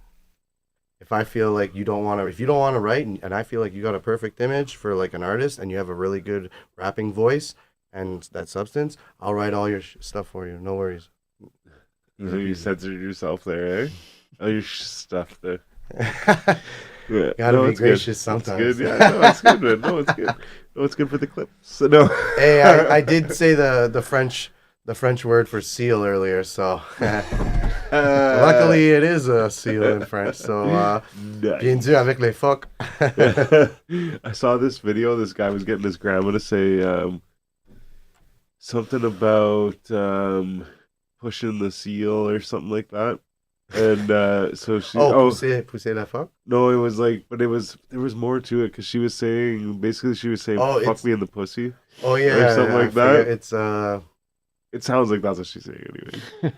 If I feel like if you don't want to write, and I feel like you got a perfect image for like an artist, and you have a really good rapping voice and that substance, I'll write all your stuff for you. No worries. So you censored yourself there, eh? Oh, your stuff there. Yeah. Gotta be it's gracious good. It's sometimes. good. Yeah, no, it's good, man. No, it's good. No, it's good for the clip. So no. Hey, I did say the French word for seal earlier, so luckily it is a seal in French. So Nice. bienvenue avec les phoques. I saw this video. This guy was getting his grandma to say something about pushing the seal or something like that. And so she. Pousser la phoque. No, it was like, but there was more to it because she was saying Oh, fuck it's- me in the pussy. Oh yeah, something I like that. forget. It's It sounds like that's what she's saying anyway.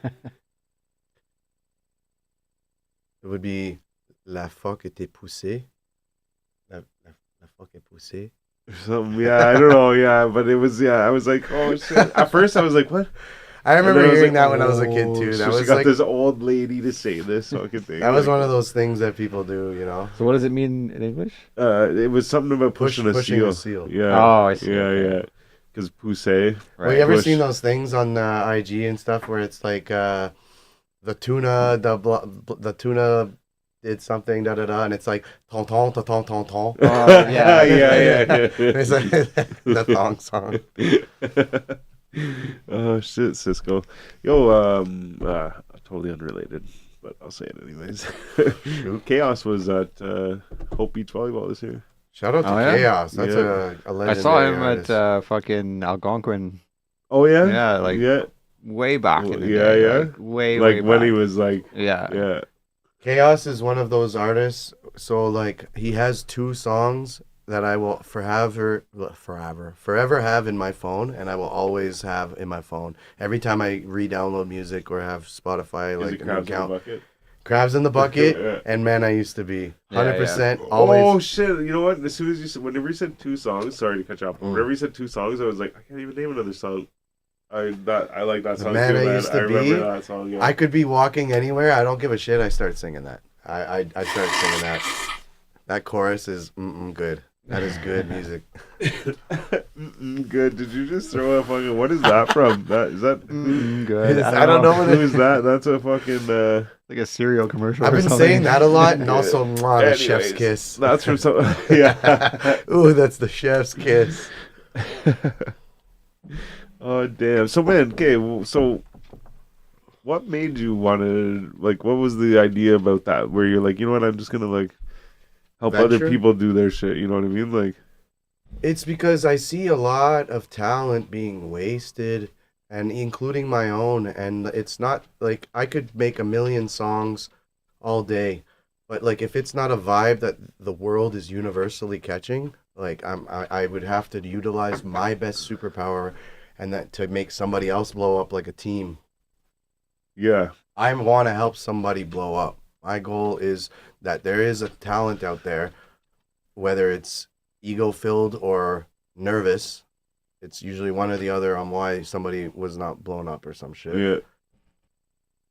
it would be la phoque était poussée. La phoque est poussée. Or something. Yeah, I don't know. Yeah, but it was. Yeah, I was like, oh shit. At first, I was like, what? I remember And then hearing like, that when I was a kid oh, too. so That she was got like this old lady to say this fucking thing. that was like, one of those things that people do, you know. So what does it mean in English? It was something about pushing Pushing a a seal. seal. Yeah. Oh, I see, Yeah, okay. yeah. Because pousse. Well, you ever Push. seen those things on IG and stuff where it's like the tuna, the tuna did something, da da da, and it's like ton ton ton ton ton ton. Oh, yeah. yeah. It's like the thong song. Oh shit, Cisco. Yo, totally unrelated, but I'll say it anyways. Chaos was at Hope Beach Volleyball this year. Shout out to Oh, yeah? Chaos. That's Yeah. a I legendary saw him artist. at fucking Algonquin Oh yeah, Yeah, like- yeah, way back in the Yeah, day. yeah. Like, way like when back. he was like, Yeah. yeah, Chaos is one of those artists. So like he has 2 songs that I will forever have in my phone, and I will always have in my phone every time I re-download music or have Spotify is like it an Crabs in the account. Bucket? Crabs in the Bucket Yeah. and Man I Used to Be. Yeah, yeah. 100% Oh always. shit! You know what? As soon as you said, whenever you said 2 songs, sorry to cut you off. Mm. Whenever you said 2 songs, I was like, I can't even name another song. I like that The song Man too, I man. Used to I remember Be, that song. Yeah. I could be walking anywhere. I don't give a shit. I start singing that. I start singing that. That chorus is good. That is good music. Good. Did you just throw a fucking? What is that from? That is that? Good. I don't know what Who is that? That's a fucking. Like a cereal commercial. I've or been something. saying that a lot, and also mwah, the Anyways, chef's kiss. That's from some. Yeah. Ooh, that's the chef's kiss. Oh damn. So man, okay. So, what made you want to like? What was the idea about that? Where you're like, you know what? I'm just gonna like help other Venture? people do their shit. You know what I mean? Like. It's because I see a lot of talent being wasted, and including my own. And it's not like I could make a million songs all day, but like if it's not a vibe that the world is universally catching, like I would have to utilize my best superpower, and that to make somebody else blow up like a team. Yeah. I want to help somebody blow up. My goal is that there is a talent out there, whether it's ego-filled or nervous. It's usually one or the other on why somebody was not blown up or some shit. Yeah.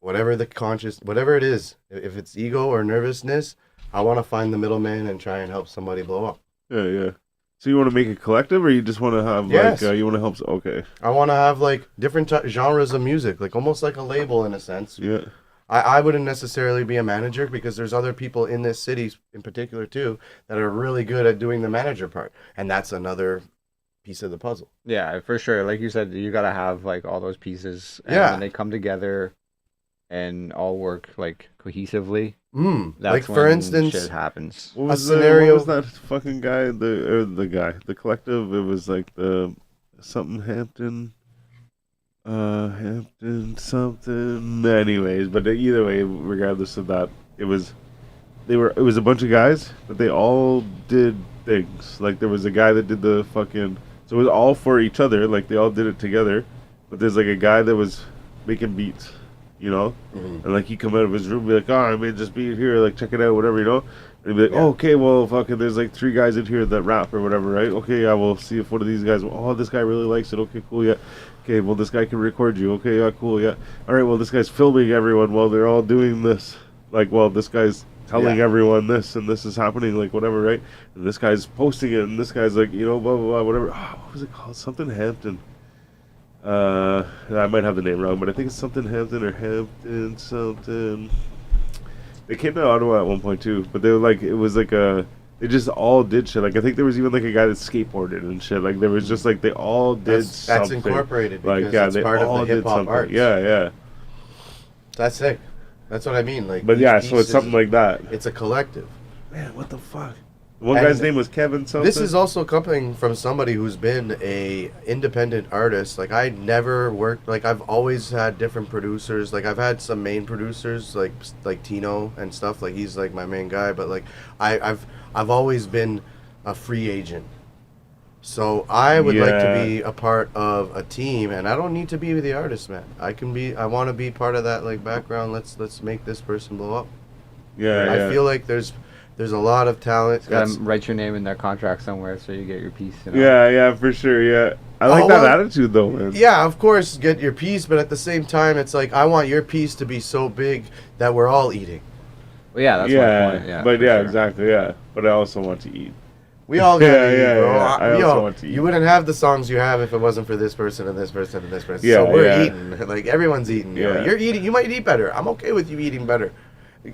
Whatever it is, if it's ego or nervousness, I want to find the middleman and try and help somebody blow up. Yeah. Yeah. So you want to make a collective, or you just want to have Yes. like you want to help? Okay. I want to have like different genres of music, like almost like a label in a sense. Yeah. I wouldn't necessarily be a manager because there's other people in this city in particular too that are really good at doing the manager part, and that's another piece of the puzzle. Yeah, for sure. Like you said, you gotta have like all those pieces, and Yeah. when they come together and all work like cohesively, Like that's for when instance, shit happens. What was scenario- What was that fucking guy? The collective. It was like the something Hampton. Hampton something. Anyways, but either way, regardless of that, it was a bunch of guys, but they all did things. Like there was a guy that did the fucking. So it was all for each other. Like they all did it together. But there's like a guy that was making beats, you know, and like he'd come out of his room and be like, "Oh, I made this beat here. Like check it out, whatever, you know." And he'd be like, Yeah. "Oh, okay, well, fucking, there's like 3 guys in here that rap or whatever, right? Okay, yeah, we'll see if one of these guys. Oh, this guy really likes it. Okay, cool, yeah. Okay, well, this guy can record you. Okay, yeah, cool, yeah. All right, well, this guy's filming everyone while they're all doing this. Like, well, this guy's telling Yeah. everyone this and this is happening, like whatever, right? And this guy's posting it, and this guy's like, you know, blah blah blah, whatever. Oh, what was it called? Something Hampton. I might have the name wrong, but I think it's something Hampton or Hampton something. They came to Ottawa at one point too, but they were like, it was like they just all did shit. Like I think there was even like a guy that skateboarded and shit. Like there was just like they all did that's something. incorporated Like because yeah, it's they part all of the did hip hop something. arts. Yeah, yeah. That's sick. That's what I mean. Like, But each yeah, piece so it's is- something like that. it's a collective. Man, what the fuck? One And guy's name was Kevin something. This is also coming from somebody who's been a independent artist. Like I never worked. Like I've always had different producers. Like I've had some main producers, like Tino and stuff. Like he's like my main guy. But like I've always been a free agent. So I would like to Yeah. be a part of a team, and I don't need to be the artist, man. I want to be part of that like background. Let's make this person blow up. yeah, yeah. I feel like there's a lot of talent. Gotta that's- write your name in their contract somewhere so you get your piece. You know? Yeah, yeah, for sure, yeah. I like Oh, that well, attitude though, man. Yeah, of course, get your piece, but at the same time, it's like I want your piece to be so big that we're all eating. Well, yeah, that's yeah, my point. Yeah, but for yeah, sure. exactly. Yeah, but I also want to eat. We all gotta Yeah, eat, yeah, bro. yeah. I We also all- want to eat. You wouldn't have the songs you have if it wasn't for this person and this person and this person. Yeah, so we're yeah. eating. Like everyone's eating. You know? Yeah. You're eating. You might eat better. I'm okay with you eating better.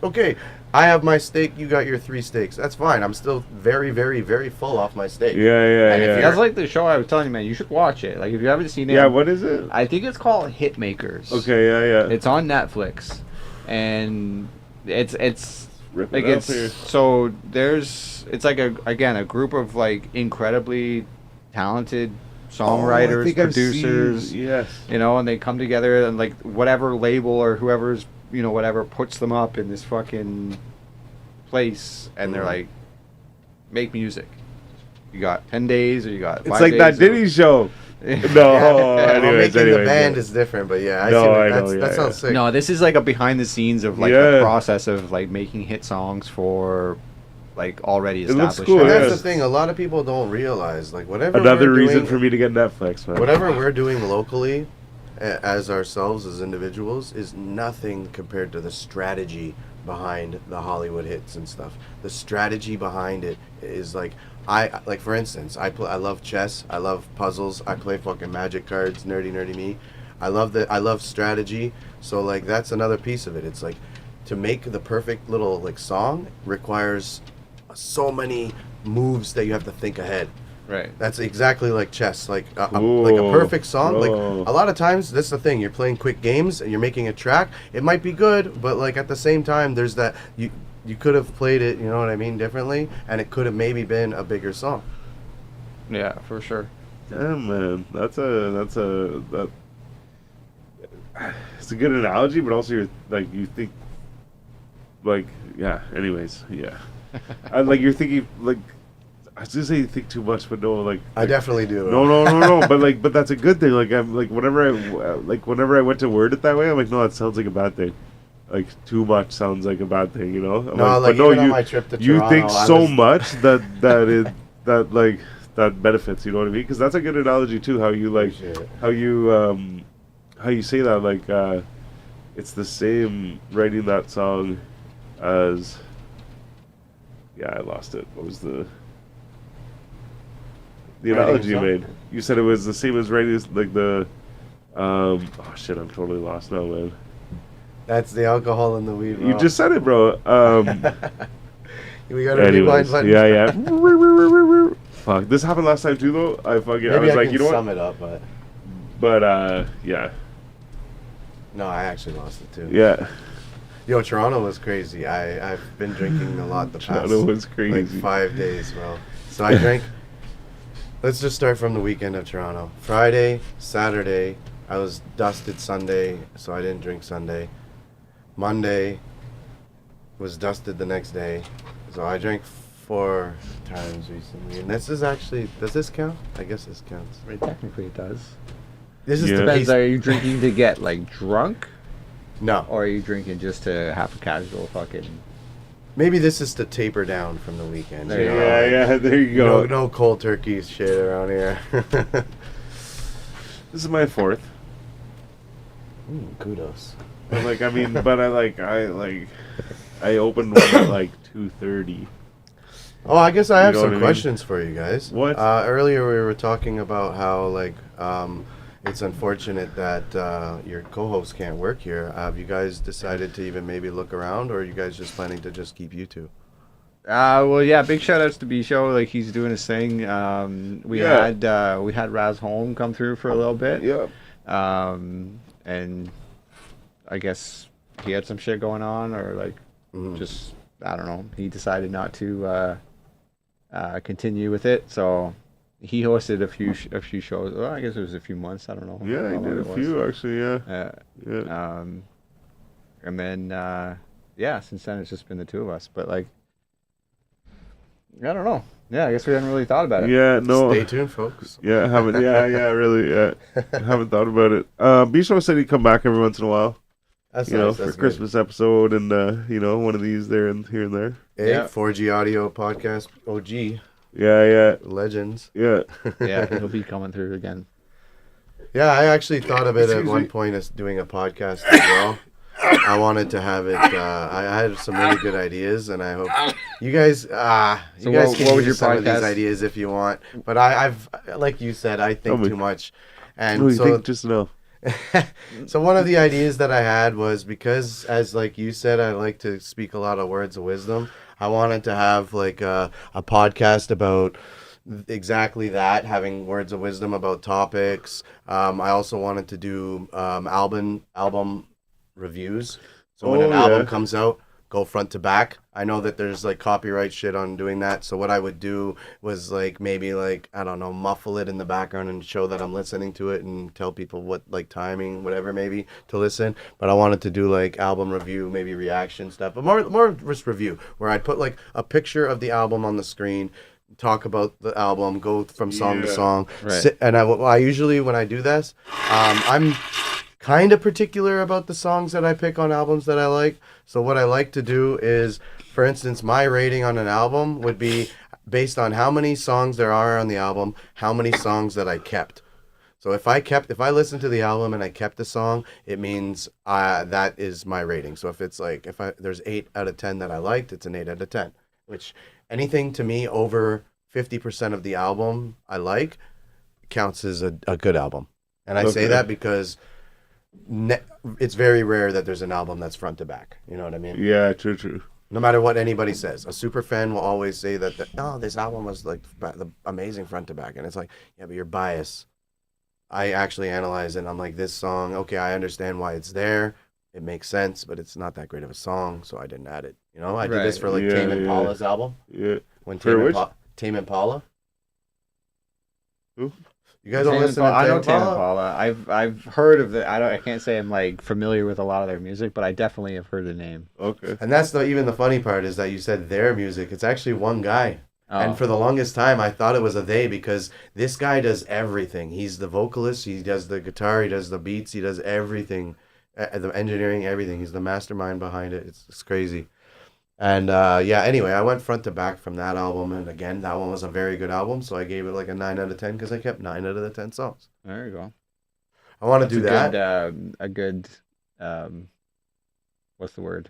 Okay, I have my steak. You got your 3 steaks. That's fine. I'm still very, very, very full off my steak. Yeah, yeah, And if yeah. That's like the show I was telling you, man. You should watch it. Like if you haven't seen it, Yeah, what is it? I think it's called Hitmakers. Okay, yeah, yeah. It's on Netflix, and it's Rip like it up it's here. so it's like a group of like incredibly talented songwriters, Oh, I think I've producers, seen- yes. you know, and they come together and like whatever label or whoever's, you know, whatever puts them up in this fucking place, and they're like, make music. You got 10 days, or you got 5 It's like days, that or- Diddy show. No, Well, anyways, making the anyways, band yeah. is different, but yeah, I No, see I that. know, That yeah, sounds sick. No, this is like a behind the scenes of like Yeah. the process of like making hit songs for like already It looks established cool, And yeah. that's artists. the thing. A lot of people don't realize, like whatever. Another we're reason doing, for me to get Netflix, man. whatever we're doing locally, as ourselves as individuals, is nothing compared to the strategy behind the Hollywood hits and stuff. The strategy behind it is like for instance, I love chess, I love puzzles, I play fucking magic cards, nerdy me. I love strategy. So like that's another piece of it. It's like to make the perfect little like song requires so many moves that you have to think ahead. Right. That's exactly like chess, like a Cool, perfect song. bro. Like a lot of times, that's the thing. You're playing quick games and you're making a track. It might be good, but like at the same time, there's that you could have played it, you know what I mean, differently, and it could have maybe been a bigger song. Yeah, for sure. Damn, man, that's it's a good analogy, but also you're like you think, like yeah. Anyways, yeah, like you're thinking like I was gonna say you think too much, but no, like I definitely do. no, but that's a good thing. Like I'm like whenever I went to word it that way, I'm like no, that sounds like a bad thing. Like too much sounds like a bad thing, you know. I'm No, like but even on my trip to you Toronto, think I so was- much that benefits. You know what I mean? Because that's a good analogy too. How you like Appreciate it. how you say that like it's the same writing that song as I lost it. What was the Writing analogy you song? made? You said it was the same as writing like the oh shit, I'm totally lost now, man. That's the alcohol and the weed. You bro. just said it, bro. We got to rewind Anyways, button. yeah. Fuck, this happened last time too, though. I Maybe was I like, can you know sum what? it up, but But yeah, no, I actually lost it too. yeah. Yo, Toronto was crazy. I've been drinking a lot the past Toronto was like crazy. 5 days, bro. So I drank. Let's just start from the weekend of Toronto. Friday, Saturday, I was dusted Sunday, so I didn't drink Sunday. Monday was dusted the next day, so I drank 4 times recently. And this is actually, does this count? I guess this counts. Right, technically it does. This is Yeah. the Depends. base. Are you drinking to get like drunk, No, or are you drinking just to have a casual fucking? maybe this is to taper down from the weekend. There you go. Yeah, there you go. No cold turkey shit around here. This is my 4th. Kudos. But like, I mean, but I opened one at like 2:30. Oh, I guess I have You know what some I mean? questions for you guys. What? Earlier we were talking about how like it's unfortunate that your co-host can't work here. Have you guys decided to even maybe look around, or are you guys just planning to just keep you two? Well, yeah. Big shout outs to B Show. Like he's doing his thing. We Yeah. had Raz Holm come through for a little bit. Yeah. And I guess he had some shit going on, or like Mhm. just I don't know. He decided not to continue with it, so he hosted a few shows. Well, I guess it was a few months. I don't know. Yeah, how I long did a it was. few actually. Yeah. Yeah. And then yeah, since then it's just been the two of us. But like, I don't know. Yeah, I guess we hadn't really thought about it. Yeah. No. Stay tuned, folks. Yeah, haven't. Yeah, really. Yeah, haven't thought about it. Bisho said he'd come back every once in a while, That's you know, nice. for That's Christmas episode and you know, one of these there and here and there. Good. Hey, Yeah. 4G Audio Podcast OG. Yeah. legends. Yeah. Yeah, he'll be coming through again. Yeah, I actually thought of it at Excuse one me. point as doing a podcast as well. I wanted to have it. I had some really good ideas, and I hope you guys. So You guys what can was use your some of these podcast? ideas if you want. But I've, like you said, I think me. too much, What and do you so think just now? so one of the ideas that I had was because, as like you said, I like to speak a lot of words of wisdom. I wanted to have like a podcast about exactly that, having words of wisdom about topics. I also wanted to do album reviews. So when an Oh, album yeah. comes out, go front to back. I know that there's like copyright shit on doing that. So what I would do was like maybe like, I don't know, muffle it in the background and show that I'm listening to it and tell people what like timing, whatever maybe to listen. But I wanted to do like album review, maybe reaction stuff, but more just review where I'd put like a picture of the album on the screen, talk about the album, go from song to Yeah. song. Right. And I usually, when I do this, I'm kind of particular about the songs that I pick on albums that I like. So what I like to do is, for instance, my rating on an album would be based on how many songs there are on the album, how many songs that I kept. So if I listened to the album and I kept the song, it means that is my rating. So if it's like, there's 8 out of 10 that I liked, it's an 8 out of 10, which anything to me over 50% of the album I like counts as a good album. And I say Okay. that because it's very rare that there's an album that's front to back. You know what I mean? Yeah, true. No matter what anybody says, a super fan will always say that, this album was like the amazing front to back. And it's like, yeah, but you're biased. I actually analyze it and I'm like, this song, okay, I understand why it's there. It makes sense, but it's not that great of a song, so I didn't add it. You know, I did this Right. for like Yeah, Tame yeah. Impala's album. Yeah. When For which? Tame Impala. Who? You guys don't Tame listen to Impala- I Tame know Tame Impala? Impala. I've heard of the. I can't say I'm like familiar with a lot of their music, but I definitely have heard the name. Okay. And that's even the funny part is that you said their music. It's actually one guy. Oh. And for the longest time, I thought it was a they because this guy does everything. He's the vocalist. He does the guitar. He does the beats. He does everything. The engineering, everything. He's the mastermind behind it. It's crazy. And anyway, I went front to back from that album. And again, that one was a very good album. So I gave it like a 9 out of 10 because I kept 9 out of the 10 songs. There you go. I want to do that. A good, what's the word?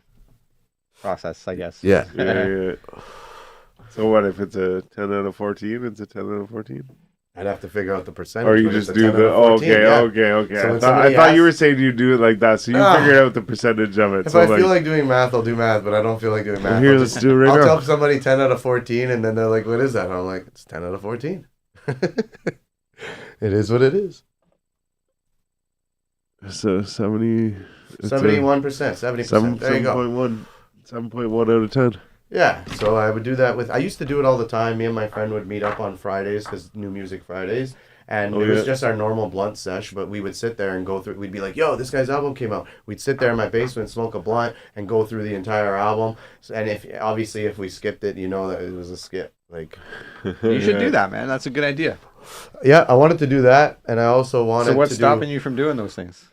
Process, I guess. Yeah. Yeah. So what if it's a 10 out of 14? It's a 10 out of 14? I'd have to figure out the percentage. Or you but it's just a do 10 out the of 14, yeah. okay. So when I somebody thought you were asks- saying you do it like that, so you Ah. figured out the percentage of it. If So I feel like doing math, I'll do math, but I don't feel like doing math. here, I'll let's just- do it right I'll now. tell somebody 10 out of 14, and then they're like, what is that? And I'm like, it's 10 out of 14. It is what it is. So 70. it's a 71%, 70%. There you go. 7.1. 7.1 out of 10. Yeah, so I would do that with. I used to do it all the time. Me and my friend would meet up on Fridays because New Music Fridays, and Oh, it was yeah. just our normal blunt sesh. But we would sit there and go through. We'd be like, "Yo, this guy's album came out." We'd sit there in my basement, smoke a blunt, and go through the entire album. And if we skipped it, you know that it was a skip. Like, You should do that, man. That's a good idea. yeah, I wanted to do that, and I also wanted. So what's to stopping do... you from doing those things?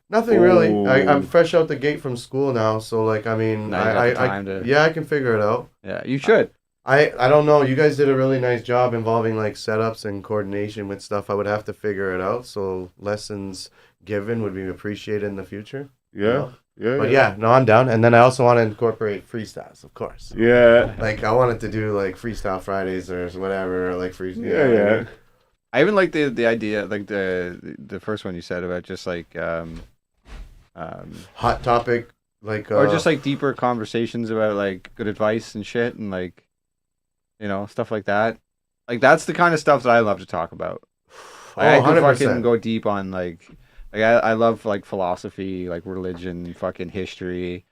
Nothing really. I'm Oh. fresh out the gate from school now, so like, I mean, Now you got the time to- yeah, I can figure it out. Yeah, you should. I don't know. You guys did a really nice job involving like setups and coordination with stuff. I would have to figure it out. So lessons given would be appreciated in the future. Yeah. Yeah. But yeah, no, I'm down. And then I also want to incorporate freestyles, of course. Yeah. Like I wanted to do like freestyle Fridays or whatever, or like freestyle. Yeah. I even like the idea, like the first one you said about just like Hot topic, like or just like deeper conversations about like good advice and shit and like, you know, stuff like that. Like that's the kind of stuff that I love to talk about. Like, I can 100%. fucking go deep on like I love like philosophy, like religion, fucking history.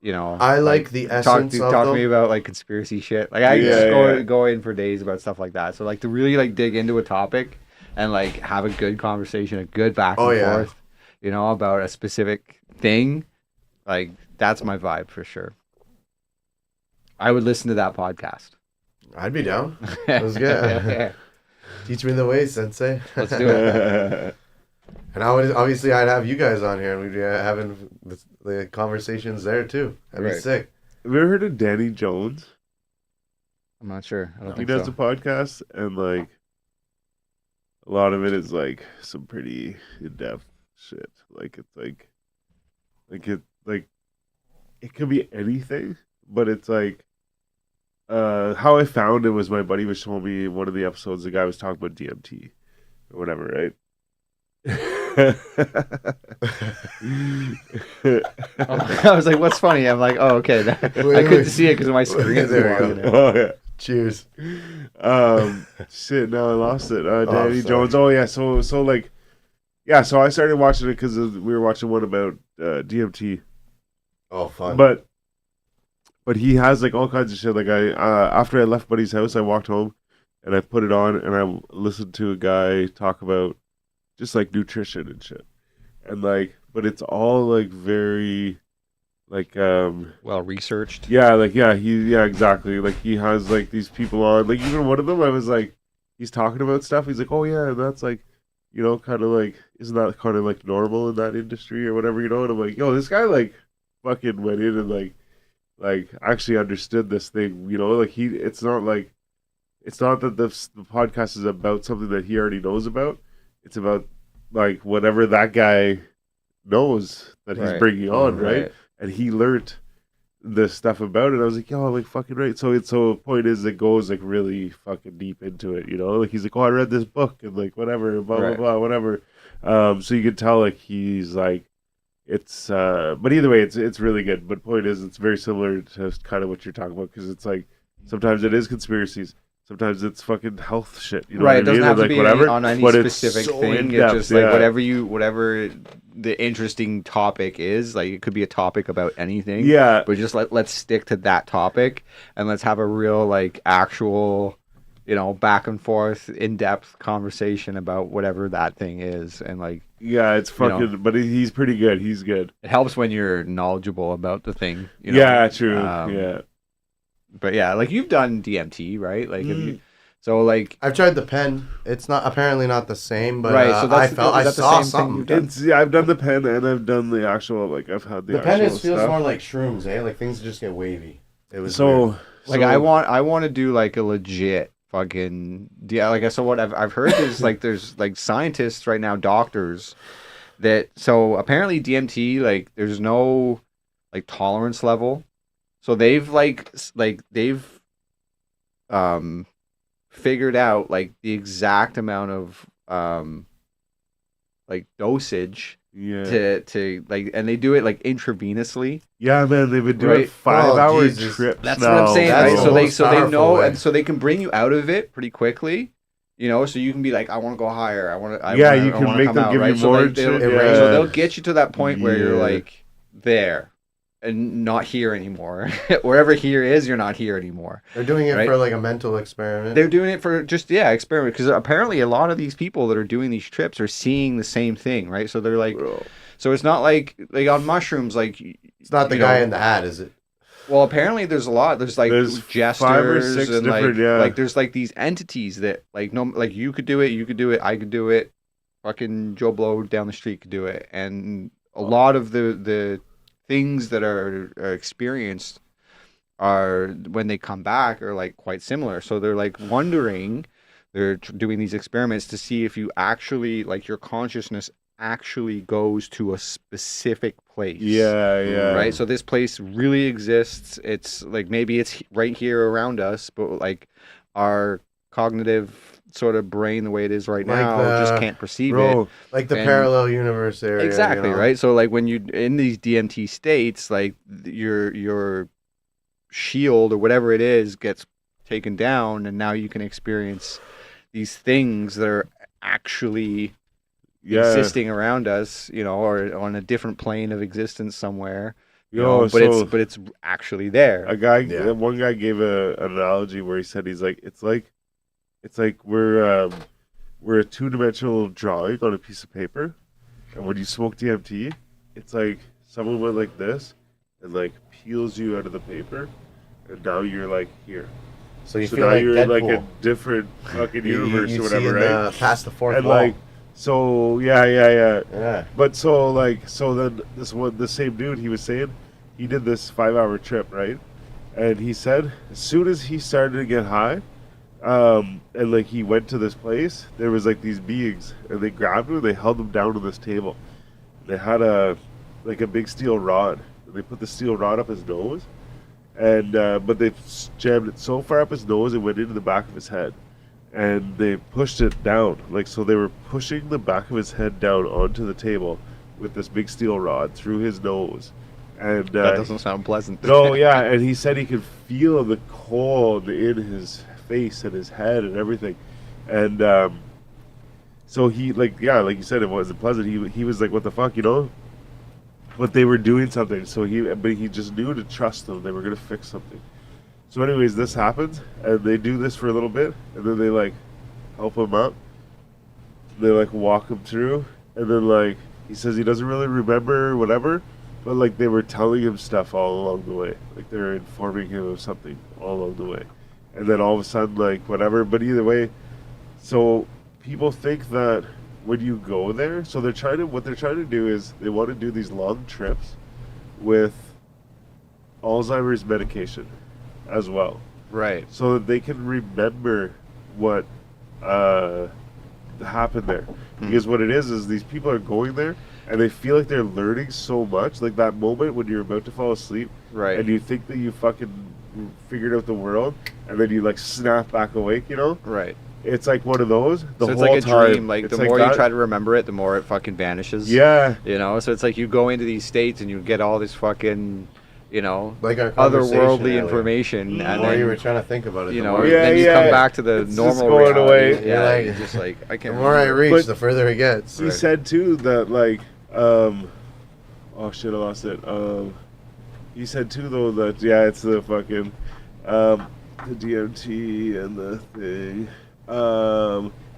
You know, I like the essence of talk to them. me about like conspiracy shit. Like I Yeah, just yeah. go in for days about stuff like that. So like to really like dig into a topic and like have a good conversation, a good back and Oh, yeah. forth, you know, about a specific thing. Like that's my vibe for sure. I would listen to that podcast. I'd be down. Let's get teach me the way, Sensei. Let's do it. And obviously I'd have you guys on here, and we'd be having the conversations there too. That'd be Right. sick. Have you ever heard of Danny Jones? I'm not sure. I don't He think does so. a podcast, and like a lot of it is like some pretty in-depth shit. Like it's like it could be anything, but it's like how I found it was my buddy was showing me one of the episodes. The guy was talking about DMT or whatever, right? I was like, "What's funny?" I'm like, "Oh, okay." I couldn't see it because my screen's There we blocking go. it. Oh yeah. Cheers. Shit, now I lost it. Danny sorry. Jones. Oh yeah, so like, yeah. So I started watching it because we were watching one about DMT, Oh, fun. but he has like all kinds of shit. Like after I left Buddy's house, I walked home, and I put it on, and I listened to a guy talk about just like nutrition and shit, and like, but it's all like very, like Well researched. yeah, exactly. Like he has like these people on. Like even one of them, I was like, he's talking about stuff. He's like, oh yeah, and that's like, kind of like, isn't that kind of like normal in that industry or whatever, And I'm like, yo, this guy like fucking went in and like actually understood this thing, Like it's not that the podcast is about something that he already knows about. It's about like whatever that guy knows that he's Right. bringing on, right? And he learned the stuff about it. I was like, yo, like fucking right. So the point is, it goes like really fucking deep into it, Like he's like, oh, I read this book and like whatever, blah blah Right. blah, whatever. So you can tell like he's like, it's but either way, it's really good. But point is, it's very similar to kind of what you're talking about, because it's like sometimes it is conspiracies. Sometimes it's fucking health shit, Right, it doesn't have to like be whatever, on any but it's specific so thing. in-depth, It's just like yeah. whatever the interesting topic is. Like it could be a topic about anything. Yeah, But just let's stick to that topic and let's have a real like actual, back and forth, in depth conversation about whatever that thing is. And like yeah, it's fucking. But he's pretty good. He's good. it helps when you're knowledgeable about the thing. Yeah, true. Um, yeah. But yeah, like you've done DMT, right? Like have Mm. you? So like I've tried the pen. It's not apparently not the same, but Right, so I that's- felt is I that the saw same thing something. you've done? It's I've done the pen and I've done the actual I've had the The pen actual feels stuff. more like shrooms, eh? Like things just get wavy. It was so weird. Like I want to do like a legit fucking so what I've heard is like there's like scientists right now, doctors that so apparently DMT like there's no like tolerance level, so they've they've figured out like the exact amount of like dosage yeah, to like, and they do it like intravenously. yeah, man, they've been doing Right. 5-hour Jesus. trips. That's now. what I'm saying, That's right? the So they most so they powerful know, way. and so they can bring you out of it pretty quickly. So you can be like, I want to go higher. You can make them give you more and shit. So Yeah. they'll get you to that point where you're Yeah. like there and not here anymore. Wherever here is, you're not here anymore. They're doing it Right. for like a mental experiment. They're doing it for just experiment, because apparently a lot of these people that are doing these trips are seeing the same thing, right? So they're like, Bro. so it's not like on mushrooms, like It's not the you guy know, in the hat, is it? Well, apparently there's a lot. There's like There's jesters 5 or 6 and different, yeah. like there's like these entities that like no, like you could do it, I could do it, fucking Joe Blow down the street could do it, and a lot of the things that are experienced are when they come back are like quite similar. So they're like wondering, they're doing these experiments to see if you actually like your consciousness actually goes to a specific place. Yeah. Right. So this place really exists. It's like maybe it's right here around us, but like our cognitive sort of brain, the way it is right Like now, the- just can't perceive it. Bro, Like the And- parallel universe area. Exactly, you know? right? So like when you in these DMT states, like your shield or whatever it is gets taken down, and now you can experience these things that are actually yeah. existing around us, or on a different plane of existence somewhere. Yo, but it's actually there. Yeah. One guy gave an analogy where he said it's like we're a 2-dimensional drawing on a piece of paper, and when you smoke DMT, it's like someone went like this and like peels you out of the paper, and now you're like here. So you So feel now like you're in like Deadpool. a different fucking You- universe you or see whatever, in right? the- past the fourth And wall. like, so yeah. Yeah. But so then the same dude, he was saying he did this 5-hour trip, right? And he said as soon as he started to get high, and like he went to this place, there was like these beings, and they grabbed him, and they held him down to this table. They had a big steel rod. They put the steel rod up his nose, and but they jammed it so far up his nose it went into the back of his head, and they pushed it down. Like, so they were pushing the back of his head down onto the table with this big steel rod through his nose. And That doesn't sound pleasant. no, yeah, and he said he could feel the cold in his face and his head and everything, and so he, like, yeah, like you said, it wasn't pleasant. He was like, what the fuck, you know? But they were doing something, so he just knew to trust them. They were gonna fix something. So anyways, this happens, and they do this for a little bit, and then they like help him up. They like walk him through, and then like he says he doesn't really remember whatever, but like they were telling him stuff all along the way. Like they were informing him of something all along the way. And then all of a sudden, like whatever. But either way, so people think that when you go there, so what they're trying to do is they want to do these long trips with Alzheimer's medication as well, Right. so that they can remember what happened there. Because what it is these people are going there and they feel like they're learning so much, like that moment when you're about to fall asleep, Right. and you think that you fucking figured out the world, and then you like snap back awake, you know? Right. It's like one of those. The So it's whole like a time, dream. Like it's the more you that. try to remember it, the more it fucking vanishes. Yeah. You know, so it's like you go into these states and you get all this fucking, you know, Like our conversation otherworldly earlier. information, and The more then you were trying to think about it, you the know, more, Yeah, then you yeah. come back to the It's just normal going reality. away. Yeah, You're like- you're just like I the can't. more I remember. reach, But the further it gets. He said too that like oh shit, I lost it. He said too though that it's the fucking the DMT and the thing.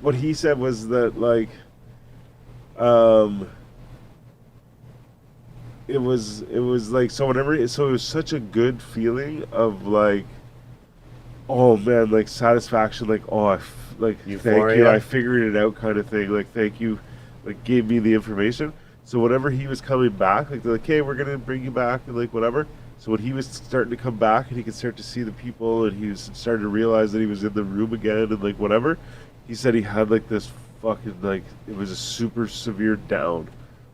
What he said was that like it was like, so whenever it was such a good feeling of like, oh man, like satisfaction, like, oh like thank you, Euphoria. I figured it out kind of thing, like thank you, like gave me the information. So whenever he was coming back, like they're like, hey, we're gonna bring you back and like whatever. So when he was starting to come back and he could start to see the people and he was starting to realize that he was in the room again and like whatever, he said he had like this fucking, like, it was a super severe down.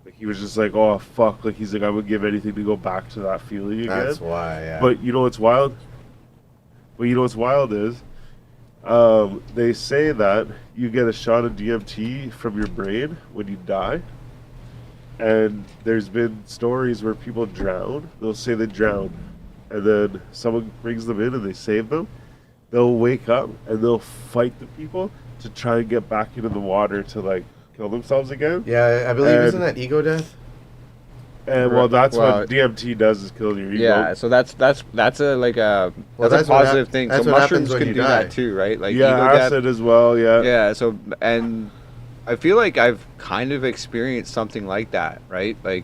Like he was just like, oh fuck, like he's like, I would give anything to go back to that feeling again. That's why, yeah. But you know what's wild? Is they say that you get a shot of DMT from your brain when you die. And there's been stories where people drown. They'll say they drown, and then someone brings them in and they save them. They'll wake up and they'll fight the people to try and get back into the water to like kill themselves again. Yeah, I believe, And- isn't that ego death? And well, that's Well, what DMT does, is kill your ego. Yeah, so that's a like a Well, that's a that's what positive hap- thing. that's So what happens mushrooms when can you do die. that too, right? Like yeah, ego death. acid as well. Yeah. Yeah, so and I feel like I've kind of experienced something like that, right? Like,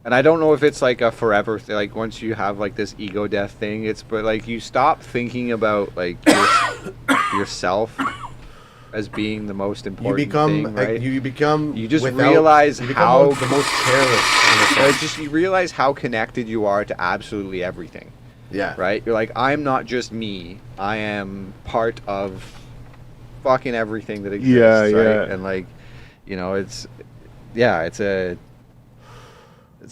and I don't know if it's like a forever thing. Like once you have like this ego death thing, but like you stop thinking about like yourself as being the most You important become, thing, right? you just without- realize you become how the most careless. In a sense. just you realize how connected you are to absolutely everything. Yeah. Right? You're like, I'm not just me. I am part of fucking everything that exists. Yeah, right? yeah. And like, you know, it's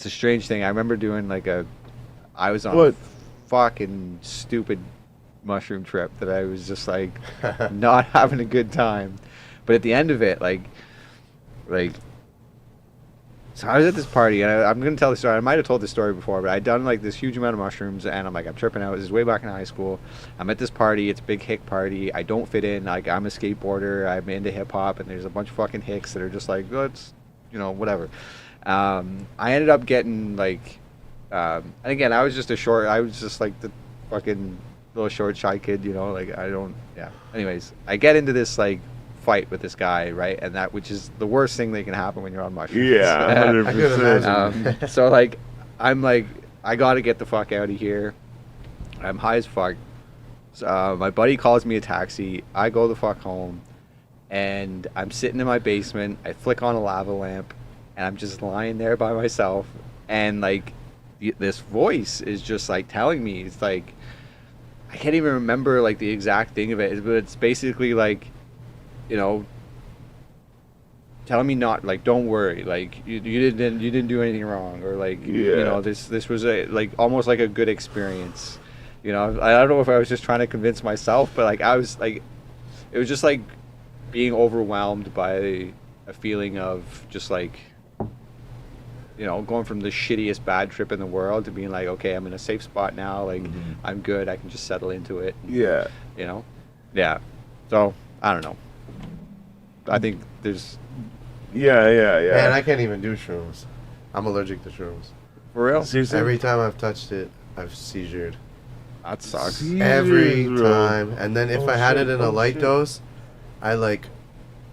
a strange thing. I remember doing like I was on What? a fucking stupid mushroom trip that I was just like not having a good time. But at the end of it, like so I was at this party, and I'm going to tell the story. I might have told this story before, but I'd done like this huge amount of mushrooms, and I'm like, I'm tripping out. This is way back in high school. I'm at this party. It's a big hick party. I don't fit in. Like, I'm a skateboarder. I'm into hip hop, and there's a bunch of fucking hicks that are just like, let's, whatever. I ended up getting like, and again, I was just like the fucking little short, shy kid, Anyways, I get into this like fight with this guy, right? And which is the worst thing that can happen when you're on mushrooms. Yeah, I could 100%. imagine. So like, I'm like, I gotta get the fuck out of here. I'm high as fuck. So, my buddy calls me a taxi. I go the fuck home, and I'm sitting in my basement. I flick on a lava lamp, and I'm just lying there by myself. And like, this voice is just like telling me, it's like, I can't even remember like the exact thing of it, but it's basically like, you know, telling me not, like, don't worry, like you didn't do anything wrong, or like, you know, this was a, like, almost like a good experience, you know. I don't know if I was just trying to convince myself, but like I was like, it was just like being overwhelmed by a feeling of just like, you know, going from the shittiest bad trip in the world to being like, okay, I'm in a safe spot now, like I'm good, I can just settle into it, Yeah. you know. Yeah, so I don't know, I think there's, Yeah. Man, I can't even do shrooms. I'm allergic to shrooms. for real, Seriously? Every time I've touched it, I've seizured. that sucks. Every Seizures, bro. time. And then if Oh, I had shit, it in a oh, light shit. dose, I like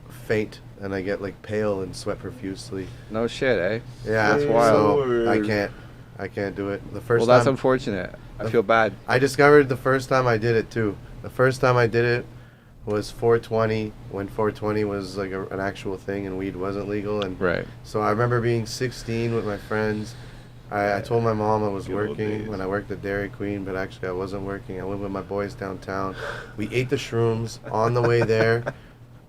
faint and I get like pale and sweat profusely. No shit, eh? Yeah, That's wild. so I can't do it. The first Well, that's time unfortunate. I feel bad. I discovered the first time I did it too. The first time I did it was 420, when 420 was like an actual thing and weed wasn't legal. And Right. so I remember being 16 with my friends. I told my mom I was Good old working days. when I worked at Dairy Queen, but actually I wasn't working. I went with my boys downtown. We ate the shrooms on the way there.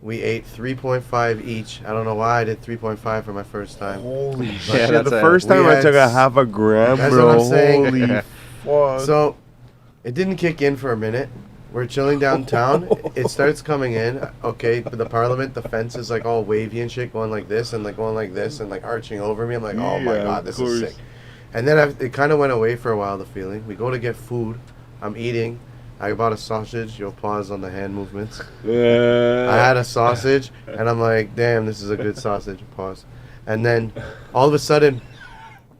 We ate 3.5 each. I don't know why I did 3.5 for my first time. Holy Yeah, shit! that's The a- first we time I had took a s- half a gram, That's bro. what I'm saying. Holy fuck! So it didn't kick in for a minute. We're chilling downtown. It starts coming in. Okay, the Parliament, the fence is like all wavy and shit, going like this and like going like this and like arching over me. I'm like, oh my Yeah, god, of this course. is sick. And then it kind of went away for a while, the feeling. We go to get food. I'm eating. I bought a sausage. You'll pause on the hand movements. I had a sausage, and I'm like, damn, this is a good sausage. Pause. And then all of a sudden,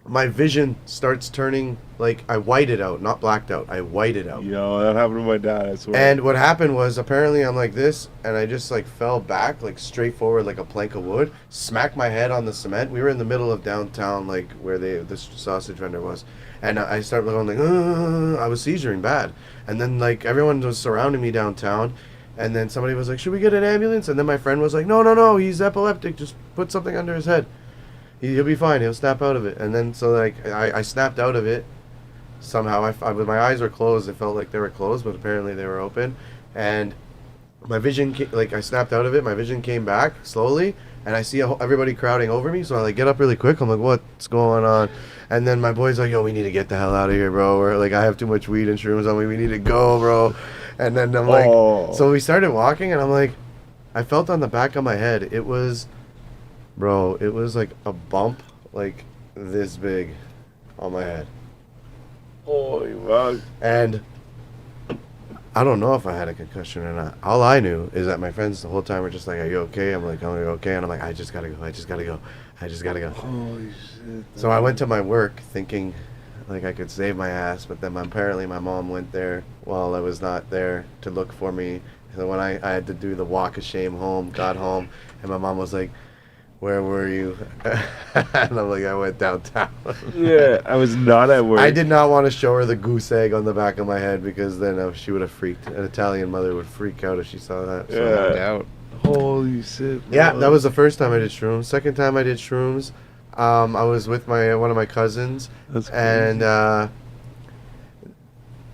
my vision starts turning, like, I whited out, not blacked out. I whited out. Yo, that happened to my dad. I swear. And what happened was, apparently I'm like this, and I just like fell back, like straight forward, like a plank of wood, smacked my head on the cement. We were in the middle of downtown, like where this sausage vendor was. And I started going like, I was seizuring bad. And then like everyone was surrounding me downtown. And then somebody was like, should we get an ambulance? And then my friend was like, no, he's epileptic. Just put something under his head. He'll be fine. He'll snap out of it. And then so like I snapped out of it. Somehow, my eyes were closed. It felt like they were closed, but apparently they were open. And my vision, like I snapped out of it. My vision came back slowly, and I see everybody crowding over me. So I like get up really quick. I'm like, what's going on? And then my boy's like, yo, we need to get the hell out of here, bro. We're like, I have too much weed and shrooms on me. We need to go, bro. And then I'm like, so we started walking, and I'm like, I felt on the back of my head. It was like a bump, like this big, on my head. holy fuck! And I don't know if I had a concussion or not. All I knew is that my friends the whole time were just like, are you okay? I'm like, are you okay? And I'm like, I just gotta go. Holy shit! So I went to my work thinking like I could save my ass, but then apparently my mom went there while I was not there to look for me. So when I had to do the walk of shame home, got home, and my mom was like, where were you? And I'm like, I went downtown. Yeah, I was not at work. I did not want to show her the goose egg on the back of my head because then she would have freaked. An Italian mother would freak out if she saw that. So. No Yeah. doubt. Holy shit! Yeah, bro. that was the first time I did shrooms. Second time I did shrooms, I was with one of my cousins, That's and crazy.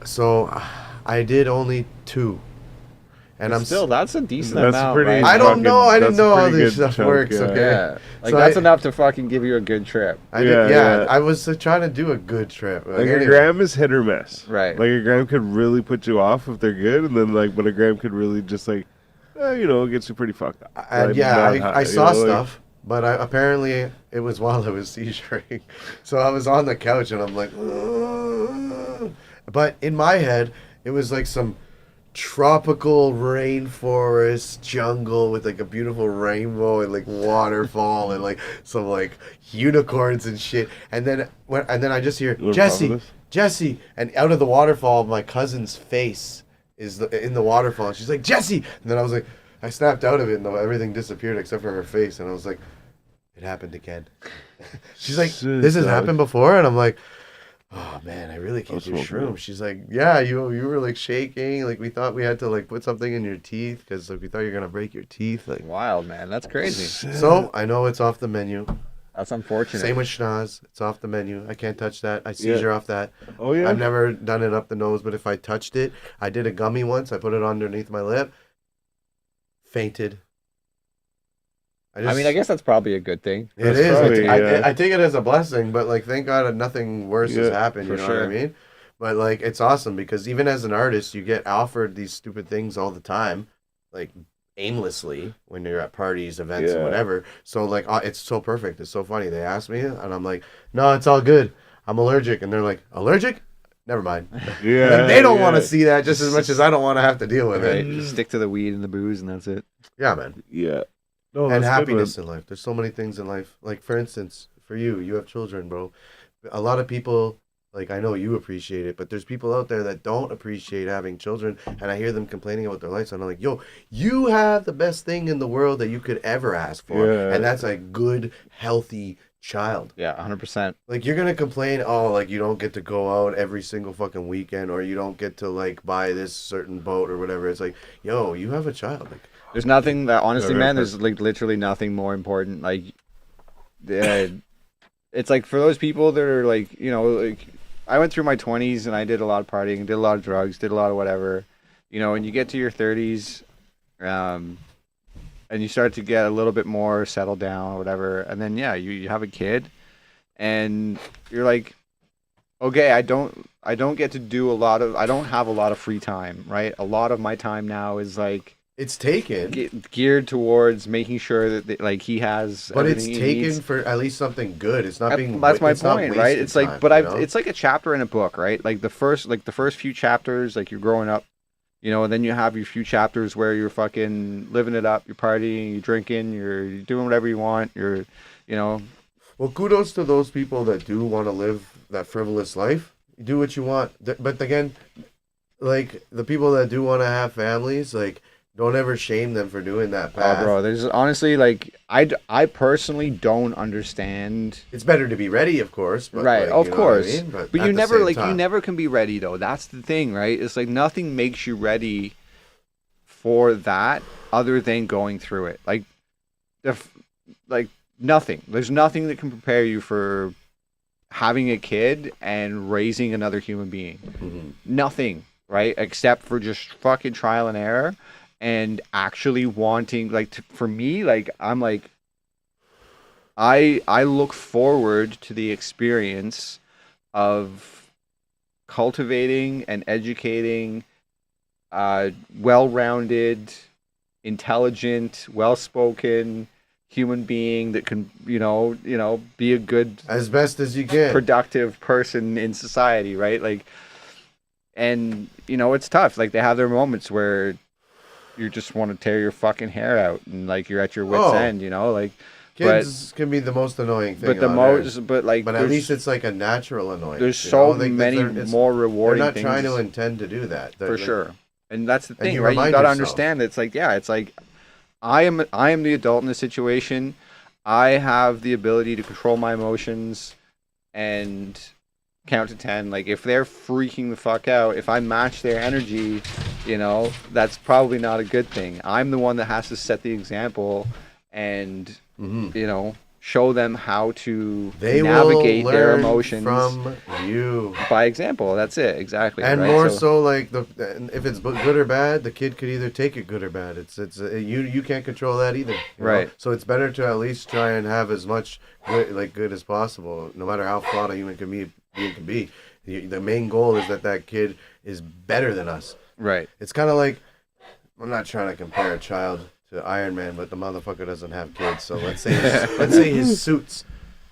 so I did only 2. And I'm Still, that's a decent That's amount, pretty- right? I don't know. I didn't That's a know how pretty this good stuff chunk, works. yeah. Okay. Yeah, like So that's I- enough to fucking give you a good trip. I Yeah, did, yeah, yeah. I was trying to do a good trip. Like anyway. a gram is hit or miss. Right. Like a gram could really put you off if they're good, and then like, but a gram could really just like, get you pretty fucked up. And Like, yeah, not high, I you saw know, like- stuff, but apparently it was while I was seizuring. So I was on the couch and I'm like, "Ugh." But in my head, it was like some tropical rainforest jungle with like a beautiful rainbow and like waterfall and like some like unicorns and shit. And then I just hear You wanna pause Jesse, this? Jesse, and out of the waterfall, my cousin's face is in the waterfall. And she's like, Jesse! And then I was like, I snapped out of it and everything disappeared except for her face. And I was like, it happened again. She's like, Shit, this has dog. happened before? And I'm like, oh man, I really can't That's do what- shrooms. She's like, yeah, you were like shaking. Like we thought we had to like put something in your teeth because like we thought you were going to break your teeth. Like, Wild, man. That's crazy. so I know it's off the menu. That's unfortunate. Same with schnoz. It's off the menu. I can't touch that. I seizure off that. Oh yeah. I've never done it up the nose, but if I touched it, I did a gummy once. I put it underneath my lip. Fainted. I mean, I guess that's probably a good thing. It That's is. probably, I take it as a blessing, but like, thank God nothing worse has happened. You for know what I sure. mean? But like, it's awesome because even as an artist, you get offered these stupid things all the time, like aimlessly when you're at parties, events, and Yeah. whatever. So like, it's so perfect. It's so funny. They ask me, and I'm like, no, it's all good. I'm allergic, and they're like, allergic? Never mind. Yeah. Like, they don't want to yeah. see that just as much as I don't want to have to deal with Right? it. Just stick to the weed and the booze, and that's it. Yeah, man. Yeah. No, And that's good, happiness man. in life. There's so many things in life. Like, for instance, for you have children, bro. A lot of people, like, I know you appreciate it, but there's people out there that don't appreciate having children, and I hear them complaining about their lives, and I'm like, yo, you have the best thing in the world that you could ever ask for, Yeah. and that's a good, healthy child. Yeah, 100%. Like, you're gonna complain, oh, like, you don't get to go out every single fucking weekend, or you don't get to, like, buy this certain boat or whatever. It's like, yo, you have a child. Like, There's nothing that, honestly, Yeah, man, yeah. there's like literally nothing more important. Like, it's like for those people that are like, you know, like I went through my 20s and I did a lot of partying, did a lot of drugs, did a lot of whatever, you know, and you get to your 30s, and you start to get a little bit more settled down or whatever. And then, yeah, you have a kid and you're like, okay, I don't get to do I don't have a lot of free time, right? A lot of my time now is like, it's taken. geared towards making sure that like he has But it's everything he taken needs. for at least something good. It's not being. That's my it's not point, right? wasted It's like, time, but you I've know? it's like a chapter in a book, right? Like the first few chapters, like you're growing up, you know, and then you have your few chapters where you're fucking living it up, you're partying, you're drinking, you're doing whatever you want, you're, you know. Well, kudos to those people that do want to live that frivolous life. You do what you want, but again, like the people that do want to have families, like don't ever shame them for doing that path. Oh, bro, there's honestly like I personally don't understand. It's better to be ready, of course. But Right, like, of you know what I course. mean? But at you the never same you time. never can be ready though. That's the thing, right? It's like nothing makes you ready for that other than going through it. Like like nothing. There's nothing that can prepare you for having a kid and raising another human being. Mhm. Nothing, right? Except for just fucking trial and error and actually wanting like for me, like I'm like I look forward to the experience of cultivating and educating well-rounded, intelligent, well-spoken human being that can, you know, be a good, As best as you can. productive person in society, right? Like, and you know, it's tough. Like they have their moments where you just want to tear your fucking hair out and like you're at your wits' Oh. end, you know, like. Kids can be the most annoying thing. But the on most, earth. but like, But at least it's like a natural annoyance. there's you so know? Like, many it's- more They're rewarding not things. trying to intend to do that. They're, For like, sure. And that's the And thing, you right? You remind got to yourself. understand it's like, yeah, it's like I am the adult in this situation. I have the ability to control my emotions and count to 10. Like if they're freaking the fuck out, if I match their energy, you know, that's probably not a good thing. I'm the one that has to set the example and Mhm. you know, show them how to They navigate will their learn emotions from you. by example. That's it, exactly. And right? more so, like if it's good or bad, the kid could either take it good or bad. It's you can't control that either. you know? Right. So it's better to at least try and have as much good as possible, no matter how flawed a human can be. The main goal is that kid is better than us. Right. It's kind of like, I'm not trying to compare a child to Iron Man, but the motherfucker doesn't have kids. So let's say his suits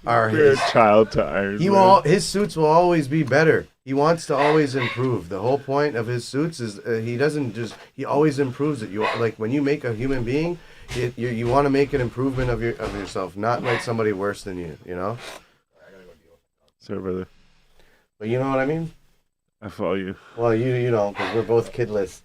are You're a his. child to Iron Man. His suits will always be better. He wants to always improve. The whole point of his suits is he always improves it. You like when you make a human being, you want to make an improvement of yourself, not like somebody worse than you. You know. Sorry, brother. But you know what I mean. I follow you. Well, you know, because we're both kidless.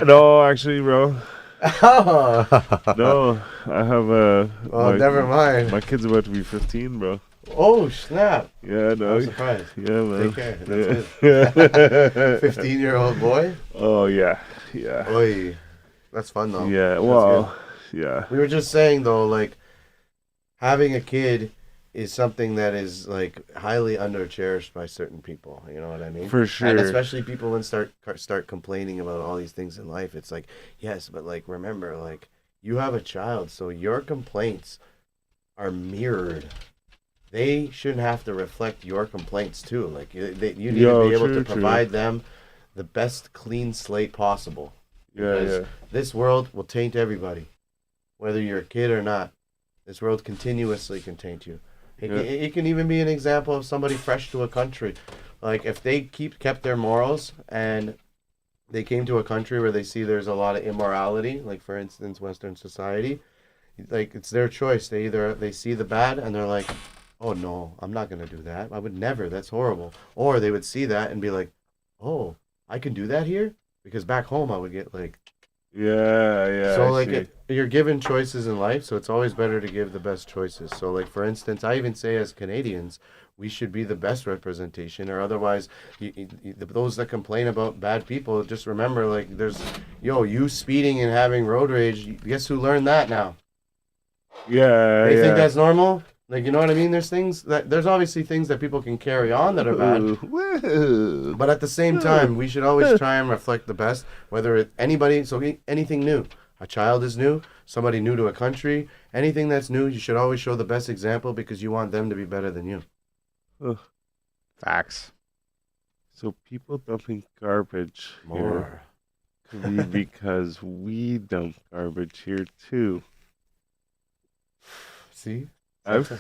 No, actually, bro. Oh, No, I have never mind. My kid's about to be 15, bro. Oh, snap. Yeah, no. I'm surprised. Yeah, man. Take care. That's Yeah. good. 15-year-old boy? Oh, yeah. Yeah. Oy. That's fun, though. Yeah, That's well, yeah. We were just saying, though, like, having a kid is something that is like highly under cherished by certain people. You know what I mean? For sure. And especially people when start complaining about all these things in life. It's like, yes, but like remember, like you have a child, so your complaints are mirrored. They shouldn't have to reflect your complaints too. Like you need to be able to provide them the best clean slate possible. Because this world will taint everybody, whether you're a kid or not. This world continuously can taint you. It can even be an example of somebody fresh to a country. Like if they kept their morals and they came to a country where they see there's a lot of immorality, like for instance Western society, like it's their choice. They see the bad and they're like, oh no, I'm not gonna do that. I would never. That's horrible. Or they would see that and be like, oh, I can do that here? Because back home I would get like, So like you're given choices in life, so it's always better to give the best choices. So like for instance, I even say as Canadians, we should be the best representation, or otherwise, those that complain about bad people, just remember like you speeding and having road rage. Guess who learned that now? They think that's normal. Like, you know what I mean? There's obviously things that people can carry on that are bad. But at the same time, we should always try and reflect the best, whether it's anything new. A child is new, somebody new to a country, anything that's new, you should always show the best example because you want them to be better than you. Facts. So people dumping garbage More. here could be because we dump garbage here too. See? I've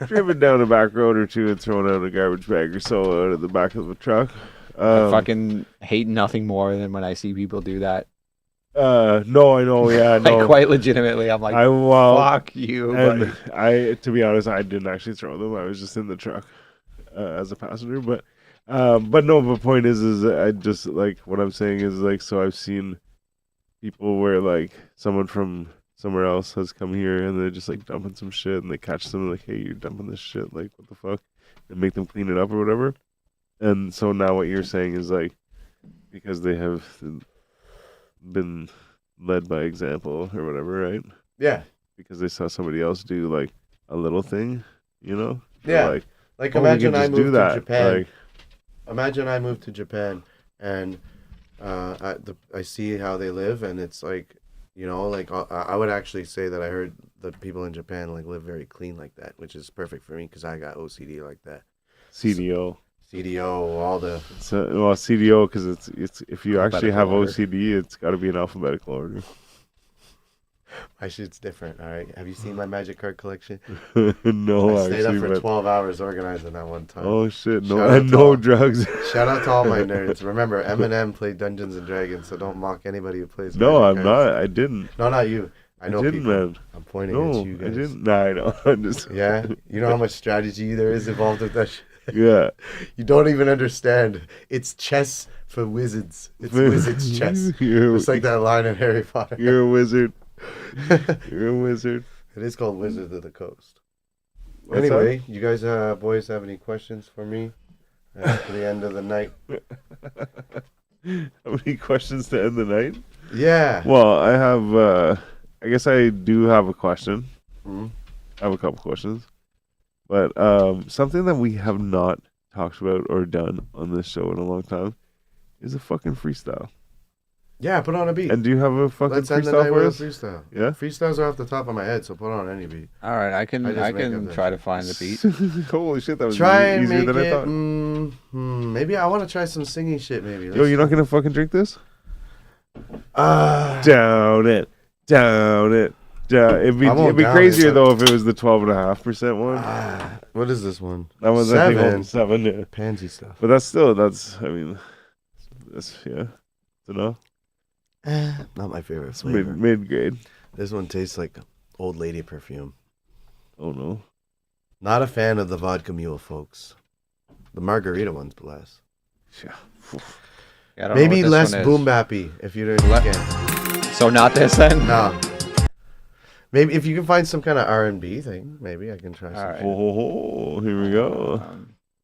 driven down a back road or two and thrown out a garbage bag or so out of the back of a truck. I fucking hate nothing more than when I see people do that. No, I know, yeah, no. Like quite legitimately, I'm like, fuck you, buddy. To be honest, I didn't actually throw them. I was just in the truck as a passenger. But no, the point is I just like what I'm saying is like, so I've seen people where like someone from somewhere else has come here and they're just like dumping some shit and they catch them like, hey, you're dumping this shit, like what the fuck, and make them clean it up or whatever. And so now what you're saying is like, because they have been led by example or whatever, right? Yeah. Because they saw somebody else do like a little thing, you know? Yeah. Like imagine I moved to Japan. Imagine I moved to Japan and I see how they live, and it's like, you know, like I would actually say that I heard that people in Japan like live very clean like that, which is perfect for me because I got OCD like that. CDO, all the. CDO because it's if you actually have OCD, it's got to be in alphabetical order. My shit's different. All right. Have you seen my magic card collection? No, I stayed up for 12 hours organizing that one time. Oh shit! No drugs. Shout out to all my nerds. Remember, Eminem played Dungeons and Dragons, so don't mock anybody who plays. No, magic I'm cards. not. I didn't. No, not you. I know didn't, people. Man. I'm pointing No, at you guys. I didn't. Nah, I know. I'm just. Yeah, you know how much strategy there is involved with that shit. Yeah. You don't even understand. It's chess for wizards. It's wizard's chess. It's like that line in Harry Potter. You're a wizard. You're a wizard. It is called Wizard of the Coast. What's Anyway, you guys, boys, have any questions for me for the end of the night? How many questions to end the night? Yeah. Well, I have. I guess I do have a question. Mm-hmm. I have a couple questions, but something that we have not talked about or done on this show in a long time is a fucking freestyle. Yeah, put on a beat. And do you have a fucking Let's end the freestyle night for with us? a freestyle. Yeah? Freestyles are off the top of my head, so put on any beat. All right, I can try to find the beat. Holy shit, that was Try and easier make than I it. thought. Maybe I want to try some singing shit. Maybe. Yo, you're not gonna fucking drink this? Down. Down it. It'd be crazier though if it was the 12.5% one. What is this one? That one's 7. I think only 7. Yeah. Pansy stuff. But that's that's enough. Not my favorite flavor. Mid grade. This one tastes like old lady perfume. Oh no. Not a fan of the vodka mule, folks. The margarita one's blessed. Yeah, maybe less boom bappy if you're in the weekend. So not this then? No. Maybe if you can find some kind of R&B thing, maybe I can try some. Right. Oh, here we go.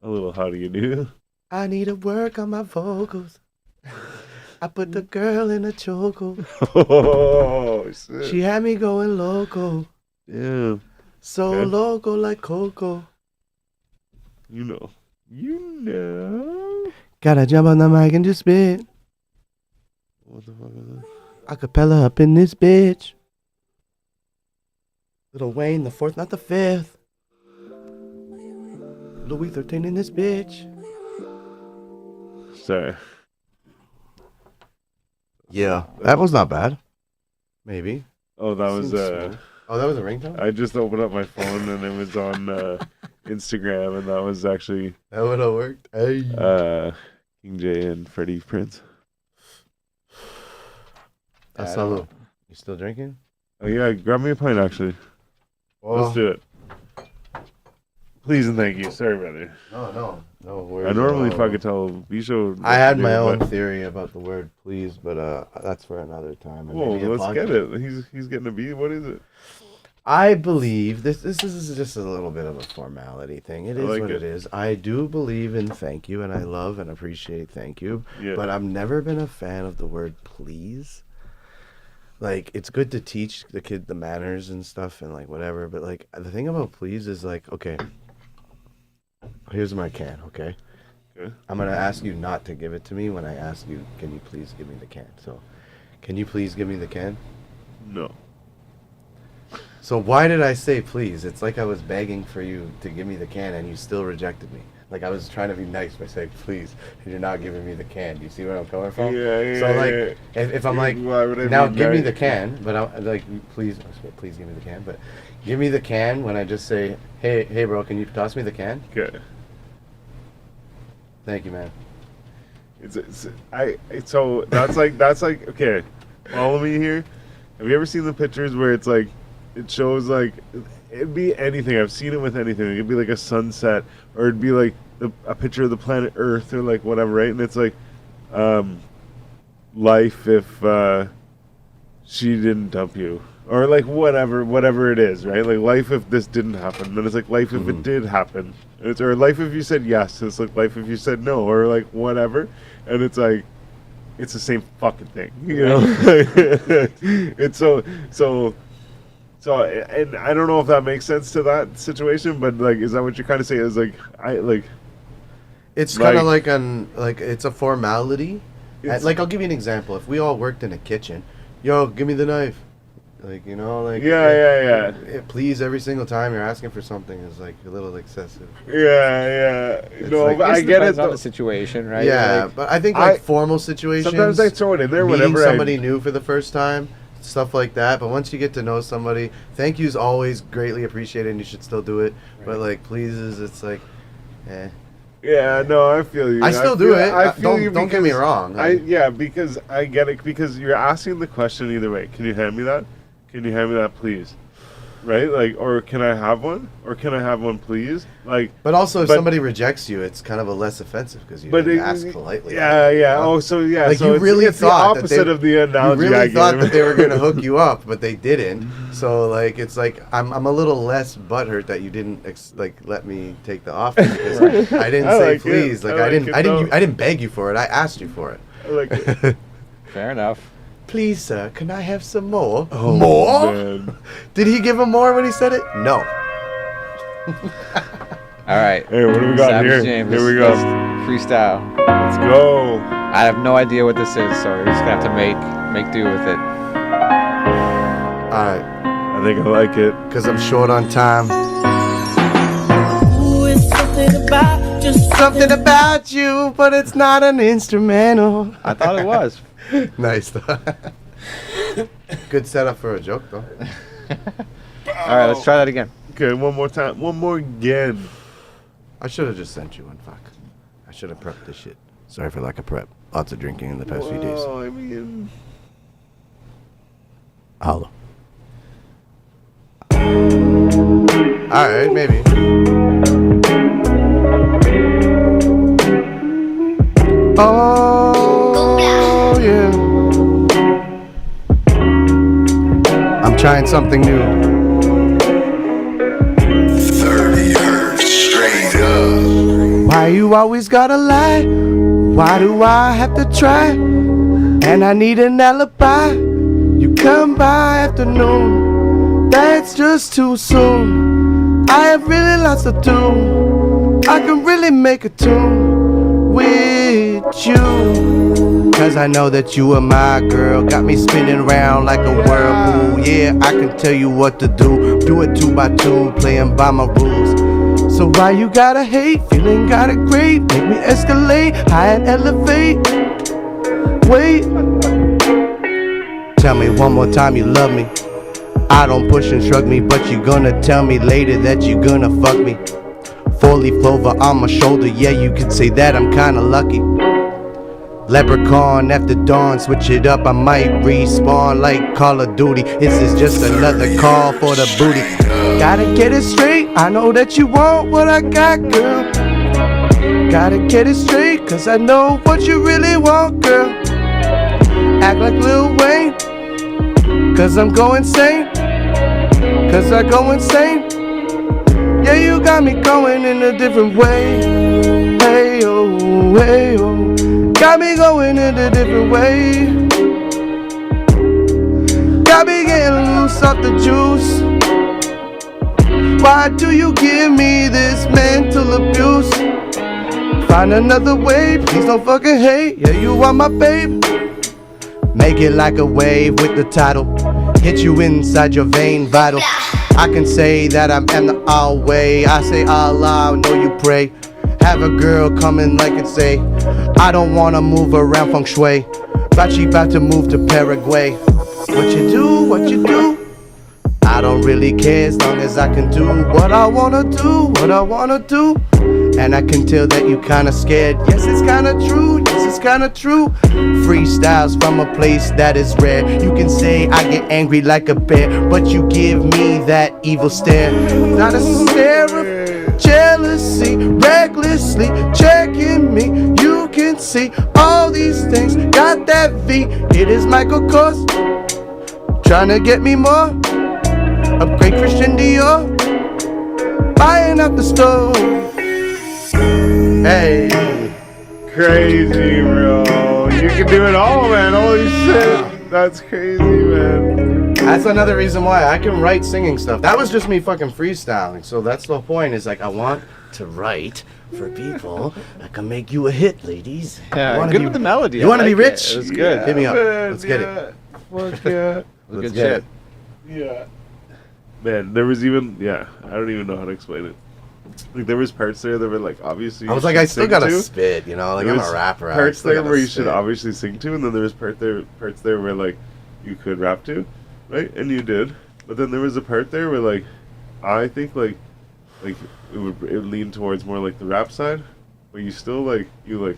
A little how do you do? I need to work on my vocals. I put the girl in a chokehold. Oh, shit. She had me going loco. Yeah. So Okay. loco like Coco. You know. You know. Gotta jump on the mic and just spit. What the fuck is that? Acapella up in this bitch. Little Wayne, the fourth, not the fifth. Louis 13 in this bitch. Sorry. Yeah, that was not bad. Maybe. Oh, that was Seems smooth. Oh, that was a ringtone? I just opened up my phone and it was on Instagram, and that was actually That would have worked. Hey. King J and Freddie Prince. Salud. You still drinking? Oh yeah, grab me a pint actually. Well, Let's do it. Please and thank you. Sorry, brother. No worries. I normally at all. fucking tell Bisho. I had my own theory about the word please, but that's for another time. and Whoa, maybe a let's get podcast. it. He's getting a B. What is it? I believe this is just a little bit of a formality thing. It I is like what it. it is. I do believe in thank you, and I love and appreciate thank you. Yeah. But I've never been a fan of the word please. Like, it's good to teach the kid the manners and stuff and like whatever, but like the thing about please is like, okay, here's my can, okay? Okay. I'm gonna ask you not to give it to me when I ask you, can you please give me the can? So, can you please give me the can? No. So why did I say please? It's like I was begging for you to give me the can and you still rejected me. Like I was trying to be nice by saying please, and you're not giving me the can. Do you see where I'm coming from? Yeah. So like, if I'm like, Why would I now be give me nice? the can, but I'm like, please give me the can. But give me the can when I just say, hey bro, can you toss me the can? Okay. Thank you, man. So that's like okay. Follow me here. Have you ever seen the pictures where it's like it shows like it'd be anything. I've seen it with anything. It'd be like a sunset, or it'd be like a picture of the planet Earth, or like whatever, right? And it's like life if she didn't dump you, or like whatever it is, right? Like life if this didn't happen. Then it's like life if it did happen. It's or life if you said yes. It's like life if you said no, or like whatever. And it's like it's the same fucking thing, you know. It's so, and I don't know if that makes sense to that situation, but like, is that what you're kind of saying? Is like It's kind of Like- like it's a formality. It's- Like I'll give you an example. If we all worked in a kitchen, yo, give me the knife. Like, you know, like yeah. please every single time you're asking for something is like a little excessive. Yeah. No, like- but I It get it. depends on Though. the situation, right? Yeah, Like, but I think I- like formal situations. Sometimes I throw it in there meeting whenever somebody new for the first time, stuff like that. But once you get to know somebody, thank you's always greatly appreciated, and you should still do it. But like pleases, it's like, eh. Yeah, no, I feel you. I still do it. I feel you. Don't get me wrong. Because I get it. Because you're asking the question either way. Can you hand me that? Can you hand me that, please? Right? Like, or can I have one? Or can I have one, please? Like, But also, if but- somebody rejects you, it's kind of a less offensive because you but didn't it- ask politely. Yeah. You know? Oh, so yeah. Like, so you it's, really it's the thought that opposite they- of the You analogy I really thought gave. that they were gonna hook you up, but they didn't. So like, it's like I'm a little less butthurt that you didn't let me take the offer because I didn't I say like it. please. Like I I like it, though. didn't beg you for it. I asked you for it. Like, it. fair enough. Please, sir, can I have some more? Oh, More? man. Did he give him more when he said it? No. All right. Hey, what do we got Savage here? James, Here we let's go. freestyle. Let's go. I have no idea what this is, so we're just gonna have to make do with it. All right, I think I like it. because I'm short on time. Ooh, it's something about you, but it's not an instrumental. I thought it was. Nice. Good setup for a joke, though. All right, let's try that again. Okay, one more time. One more again. I should have just sent you one. Fuck. I should have prepped this shit. Sorry for lack of prep. Lots of drinking in the past few days. Well, I mean, Holla. All right, maybe. Oh yeah. I'm trying something new. 30 hertz straight up. Why you always gotta lie? Why do I have to try? And I need an alibi. You come by afternoon. That's just too soon. I have really lots to do. I can really make a tune with you. Cause I know that you are my girl. Got me spinning around like a whirlpool. Yeah, I can tell you what to do. Do it 2 by 2, playing by my rules. So why you gotta hate? Feeling kinda great. Make me escalate, high and elevate. Wait. Tell me one more time you love me. I don't push and shrug me, but you gonna tell me later that you gonna fuck me. 4-leaf clover on my shoulder, yeah, you could say that I'm kinda lucky. Leprechaun after dawn, switch it up, I might respawn like Call of Duty. This is just another call for the booty. Gotta get it straight, I know that you want what I got, girl. Gotta get it straight, cause I know what you really want, girl. Act like Lil Wayne, cause I'm going insane. Cause I go insane. Yeah, you got me going in a different way. Hey, oh, hey, oh. Got me going in a different way. Got me getting loose off the juice. Why do you give me this mental abuse? Find another way, please don't fucking hate. Yeah, you are my babe. Make it like a wave with the title. Hit you inside your vein, vital. I can say that I'm in the all way. I say Allah, I know you pray. Have a girl come in like and say, I don't wanna move around feng shui, but she about to move to Paraguay. What you do, what you do? I don't really care as long as I can do what I wanna do, what I wanna do. And I can tell that you kinda scared. Yes, it's kinda true, yes, it's kinda true. Freestyles from a place that is rare. You can say I get angry like a bear, but you give me that evil stare. Not a stare of jealousy, recklessly checking me. You can see all these things, got that V. It is Michael Kors, trying to get me more. Upgrade Christian Dior, buying up the store. Hey, Crazy, bro. You can do it all, man. Holy shit. That's crazy, man. that's another reason why I can write singing stuff. That was just me fucking freestyling. So that's the point. Is like I want to write for people that can make you a hit, ladies. Yeah, good with the melody. You want to be like rich? It was good. Hit me up. Man, Let's get it. Fuck yeah. Good Let's shit. get it. Yeah. Man, there was even, I don't even know how to explain it. Like, there was parts there that were, like, obviously I was you like, should I still sing gotta to. spit, you know? Like, There I'm was a rapper. I Parts still there gotta where you should spit. obviously sing to, and then there was parts there where, like, you could rap to, right? And you did. But then there was a part there where, like, I think, like it would lean towards more, like, the rap side. But you still, like, you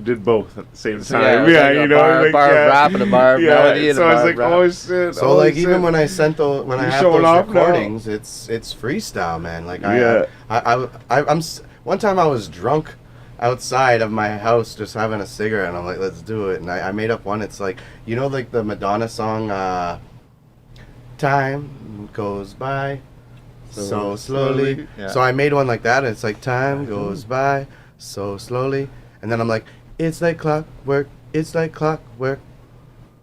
did both at the same time. Yeah, it was like a bar of rap and a bar of melody and so a I bar was of like, rap. oh shit. So oh, like shit. even when I sent those, when I You're have showing those off now. recordings, it's freestyle, man. Like Yeah. I'm one time I was drunk outside of my house just having a cigarette, and I'm like, let's do it. And I made up one. It's like, you know, like the Madonna song, time goes by so slowly. Yeah. So I made one like that, and it's like time goes by so slowly, and then I'm like, it's like clockwork, it's like clockwork,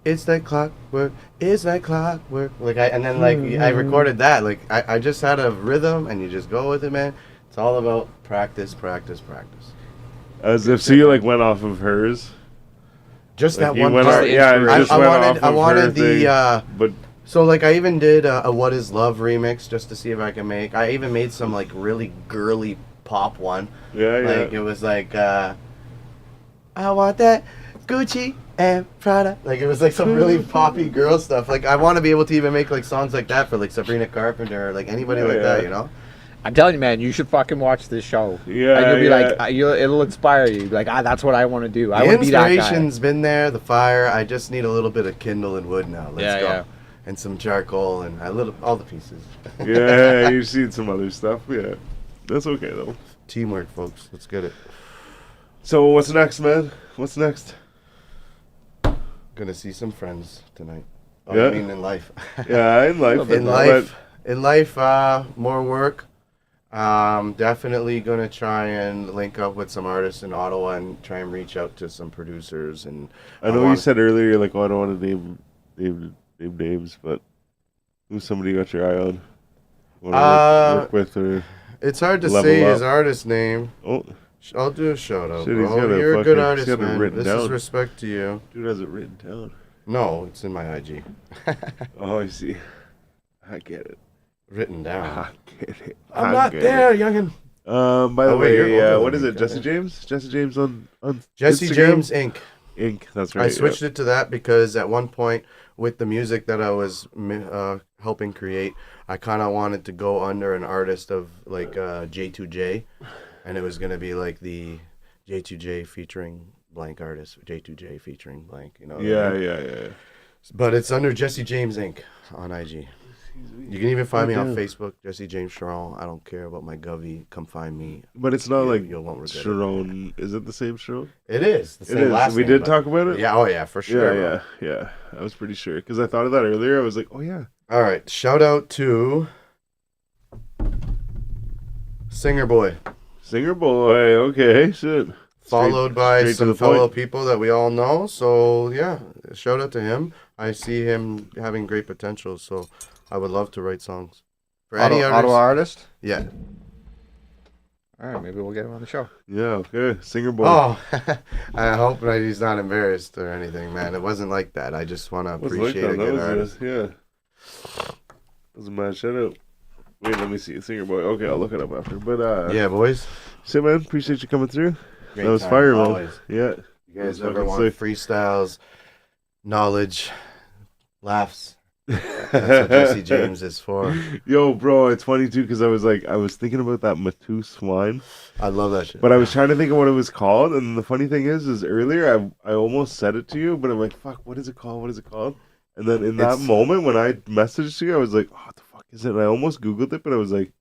it's like clockwork, it's like clockwork. Like and then like I recorded that. Like I just had a rhythm, and you just go with it, man. It's all about practice, practice, practice. As if so you like went off of hers. Just Like that you one went part. off, yeah, it I- just I went wanted- off of I wanted her the, thing, but So like I even did a What Is Love remix just to see if I can make. I even made some like really girly pop one. yeah, Like it was like I want that Gucci and Prada. Like it was like some really poppy girl stuff. Like I want to be able to even make like songs like that for like Sabrina Carpenter or like anybody like that, you know? I'm telling you, man, you should fucking watch this show. Yeah, and you'll be yeah. like, it'll inspire you. You'll be like, that's what I want to do. I The want to be that guy. inspiration's been there, the fire. I just need a little bit of Kindle and wood now. Let's Yeah, go. yeah. And some charcoal and all the pieces. yeah, you've seen some other stuff. Yeah, that's okay though. Teamwork, folks. Let's get it. So what's next, man? What's next? Gonna see some friends tonight. Oh, Yeah. I mean in life. Yeah, in life. In life, more work. Definitely gonna try and link up with some artists in Ottawa and try and reach out to some producers. And I know you said earlier, you're like, oh, I don't want to name names, but who's somebody you got your eye on? Want to work with or? It's hard to Level say up. his artist name. Oh, I'll do a shout out, Shit, he's bro. got a You're a good fucking- he's artist, got it man. written This is down. respect to you. dude has it written down. No, it's in my IG. Oh, I see. I get it. Written down. I get it. I'm I not get there, it. youngin. By the Oh, wait, you're way, older what than is me, it? Jesse kinda. James? Jesse James on Jesse Instagram? James Inc. Inc. That's right. I switched it to that because at one point with the music that I was helping create, I kind of wanted to go under an artist of like J2J, and it was gonna be like the J2J featuring blank artist, J2J featuring blank. You know. what I Yeah, mean? yeah. But it's under Jesse James Inc. on IG. You can even find me on Okay. Facebook, Jesse James Sharon. I don't care about my govy. Come find me. But it's not You- like you won't regret it. Sharon. Is it the same Sharon? It is. The It same is. last We name, did but- talk about it? Yeah, oh yeah, for sure. Yeah, bro. yeah. I was pretty sure because I thought of that earlier. I was like, oh yeah. All right, shout out to Singer Boy, Singer boy. Okay, shit. followed by straight to some the fellow point. people that we all know. So yeah, shout out to him. I see him having great potential. So I would love to write songs for any Ottawa artist. artist. Yeah. All right, maybe we'll get him on the show. Yeah. Okay. Singer boy. Oh, I hope that he's not embarrassed or anything, man. It wasn't like that. I just want to It was like appreciate that. a That good was artist. yeah. That was a mad shout out. Wait, let me see. Singer boy. Okay, I'll look it up after. But Yeah, boys. shit, man. Appreciate you coming through. Great that was time, fire, man. always. Yeah. You guys That's ever fucking want sick. freestyles, knowledge, laughs? That's what Jesse James is for. Yo, bro, it's funny too because I was thinking about that Matus wine, I love that shit. but I was trying to think of what it was called, and the funny thing is earlier I almost said it to you, but I'm like, fuck, what is it called? What is it called? And then in that It's- moment when I messaged you, I was like, oh, what the fuck is it? And I almost Googled it, but I was like,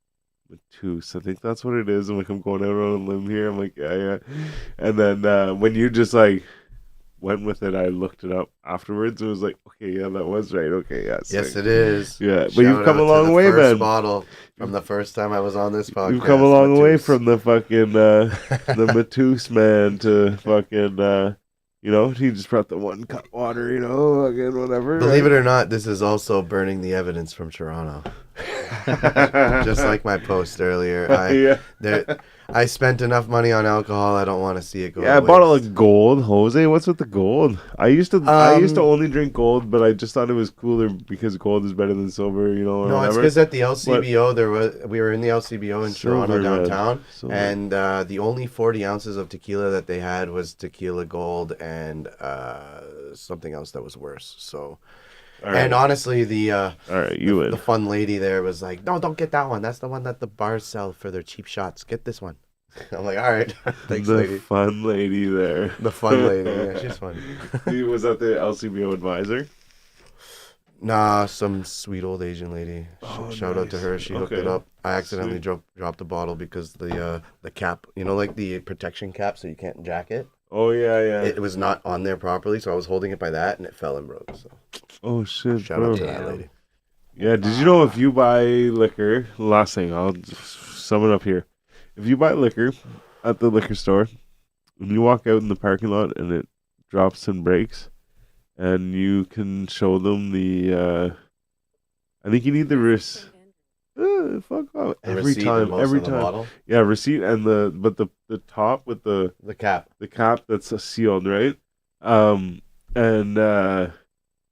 Matus, I think that's what it is. I'm like, I'm going out on a limb here. I'm like, yeah. And then when you just like went with it, I looked it up afterwards. It was like, okay, yeah, that was right. Okay, yeah. Yes, sick. it is. Yeah, but Shout you've come out a to long the way, first man. bottle from the first time I was on this podcast. You've come a long way Matus. from the fucking the Matus man to fucking you know, he just brought the one cup water, you know, fucking whatever. Believe it or not, this is also burning the evidence from Toronto. Just like my post earlier. I spent enough money on alcohol. I don't want to see it go. Yeah, to I bought waste. a gold. Jose, what's with the gold? I used to only drink gold, but I just thought it was cooler because gold is better than silver, you know. Or No, it's whatever. because at the LCBO we were in the LCBO in Toronto Silver, man. downtown, Silver. and the only 40 ounces of tequila that they had was tequila gold and something else that was worse. So, All right. and honestly, the All right, you win. the fun lady there was like, "No, don't get that one. That's the one that the bars sell for their cheap shots. Get this one." I'm like, "All right, thanks, the lady." fun lady there. The fun lady, yeah, she's fun. Was that the LCBO advisor? Nah, some sweet old Asian lady. Oh, Shout out to nice. her. She hooked it Okay. up. I accidentally Sweet. dropped the bottle because the cap, you know, like the protection cap, so you can't jack it. Oh yeah. It was not on there properly, so I was holding it by that, and it fell and broke. So Oh shit, shout bro. out to that lady. Yeah, did you know if you buy liquor, last thing, I'll just sum it up here. If you buy liquor at the liquor store, and you walk out in the parking lot and it drops and breaks, and you can show them the, I think you need the fuck off. The Every receipt time, and most every of the time. bottle. Yeah, receipt and the top with the cap. cap that's sealed, right? And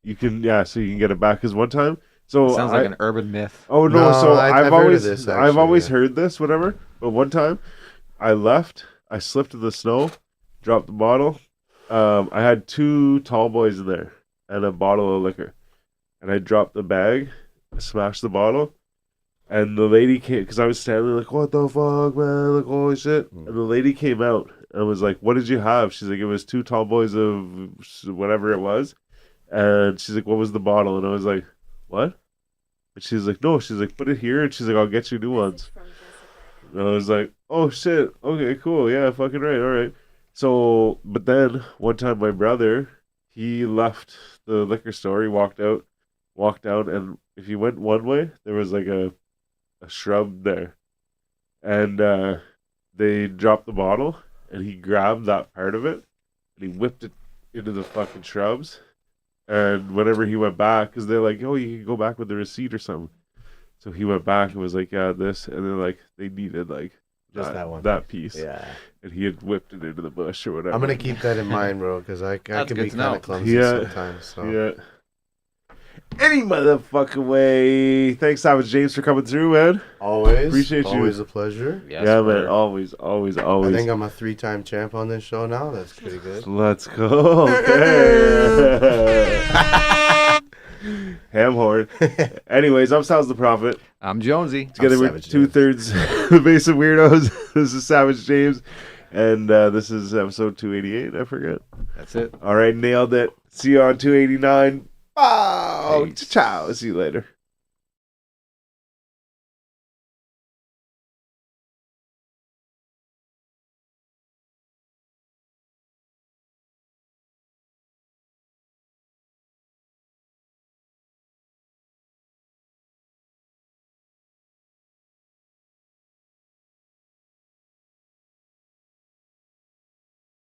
you can, so you can get it back. Cause one time, so Sounds I- like an urban myth. Oh no! No, So I've I've heard of always this, I've actually, always yeah. heard this, whatever. But one time, I left. I slipped in the snow, dropped the bottle. I had 2 tall boys in there and a bottle of liquor, and I dropped the bag, smashed the bottle, and the lady came because I was standing like, "What the fuck, man? Like, holy shit!" And the lady came out and was like, "What did you have?" She's like, "It was 2 tall boys of whatever it was," and she's like, "What was the bottle?" And I was like, "What?" And she's like, "No." She's like, "Put it here," and she's like, "I'll get you new ones." And I was like, "Oh shit, okay, cool, yeah, fucking right, all right." So, but then one time my brother, he left the liquor store. He walked down, and if you went one way, there was like a shrub there, and they dropped the bottle, and he grabbed that part of it, and he whipped it into the fucking shrubs. And whenever he went back, because they're like, "Oh, you can go back with the receipt or something." So he went back and was like, yeah, this, and then like they needed like Just that one. that piece, Yeah. and he had whipped it into the bush or whatever. I'm gonna keep that in mind, bro, because I can good be to kind know. of clumsy Yeah. sometimes. So. Yeah. Any motherfucking way. Thanks, Savage James, for coming through, man. Always. Appreciate you. Always a pleasure. Yes, Yeah, man. sir. Always, always, I always. think I'm a 3-time champ on this show now. That's pretty good. Let's go. Okay. Ham horn. Anyways, I'm Styles the Prophet. I'm Jonesy. Together with Savage James. 2/3 the Basement Weirdos. This is Savage James. And this is episode 288. I forget. That's it. All right, nailed it. See you on 289. Oh, Peace. ciao. See you later.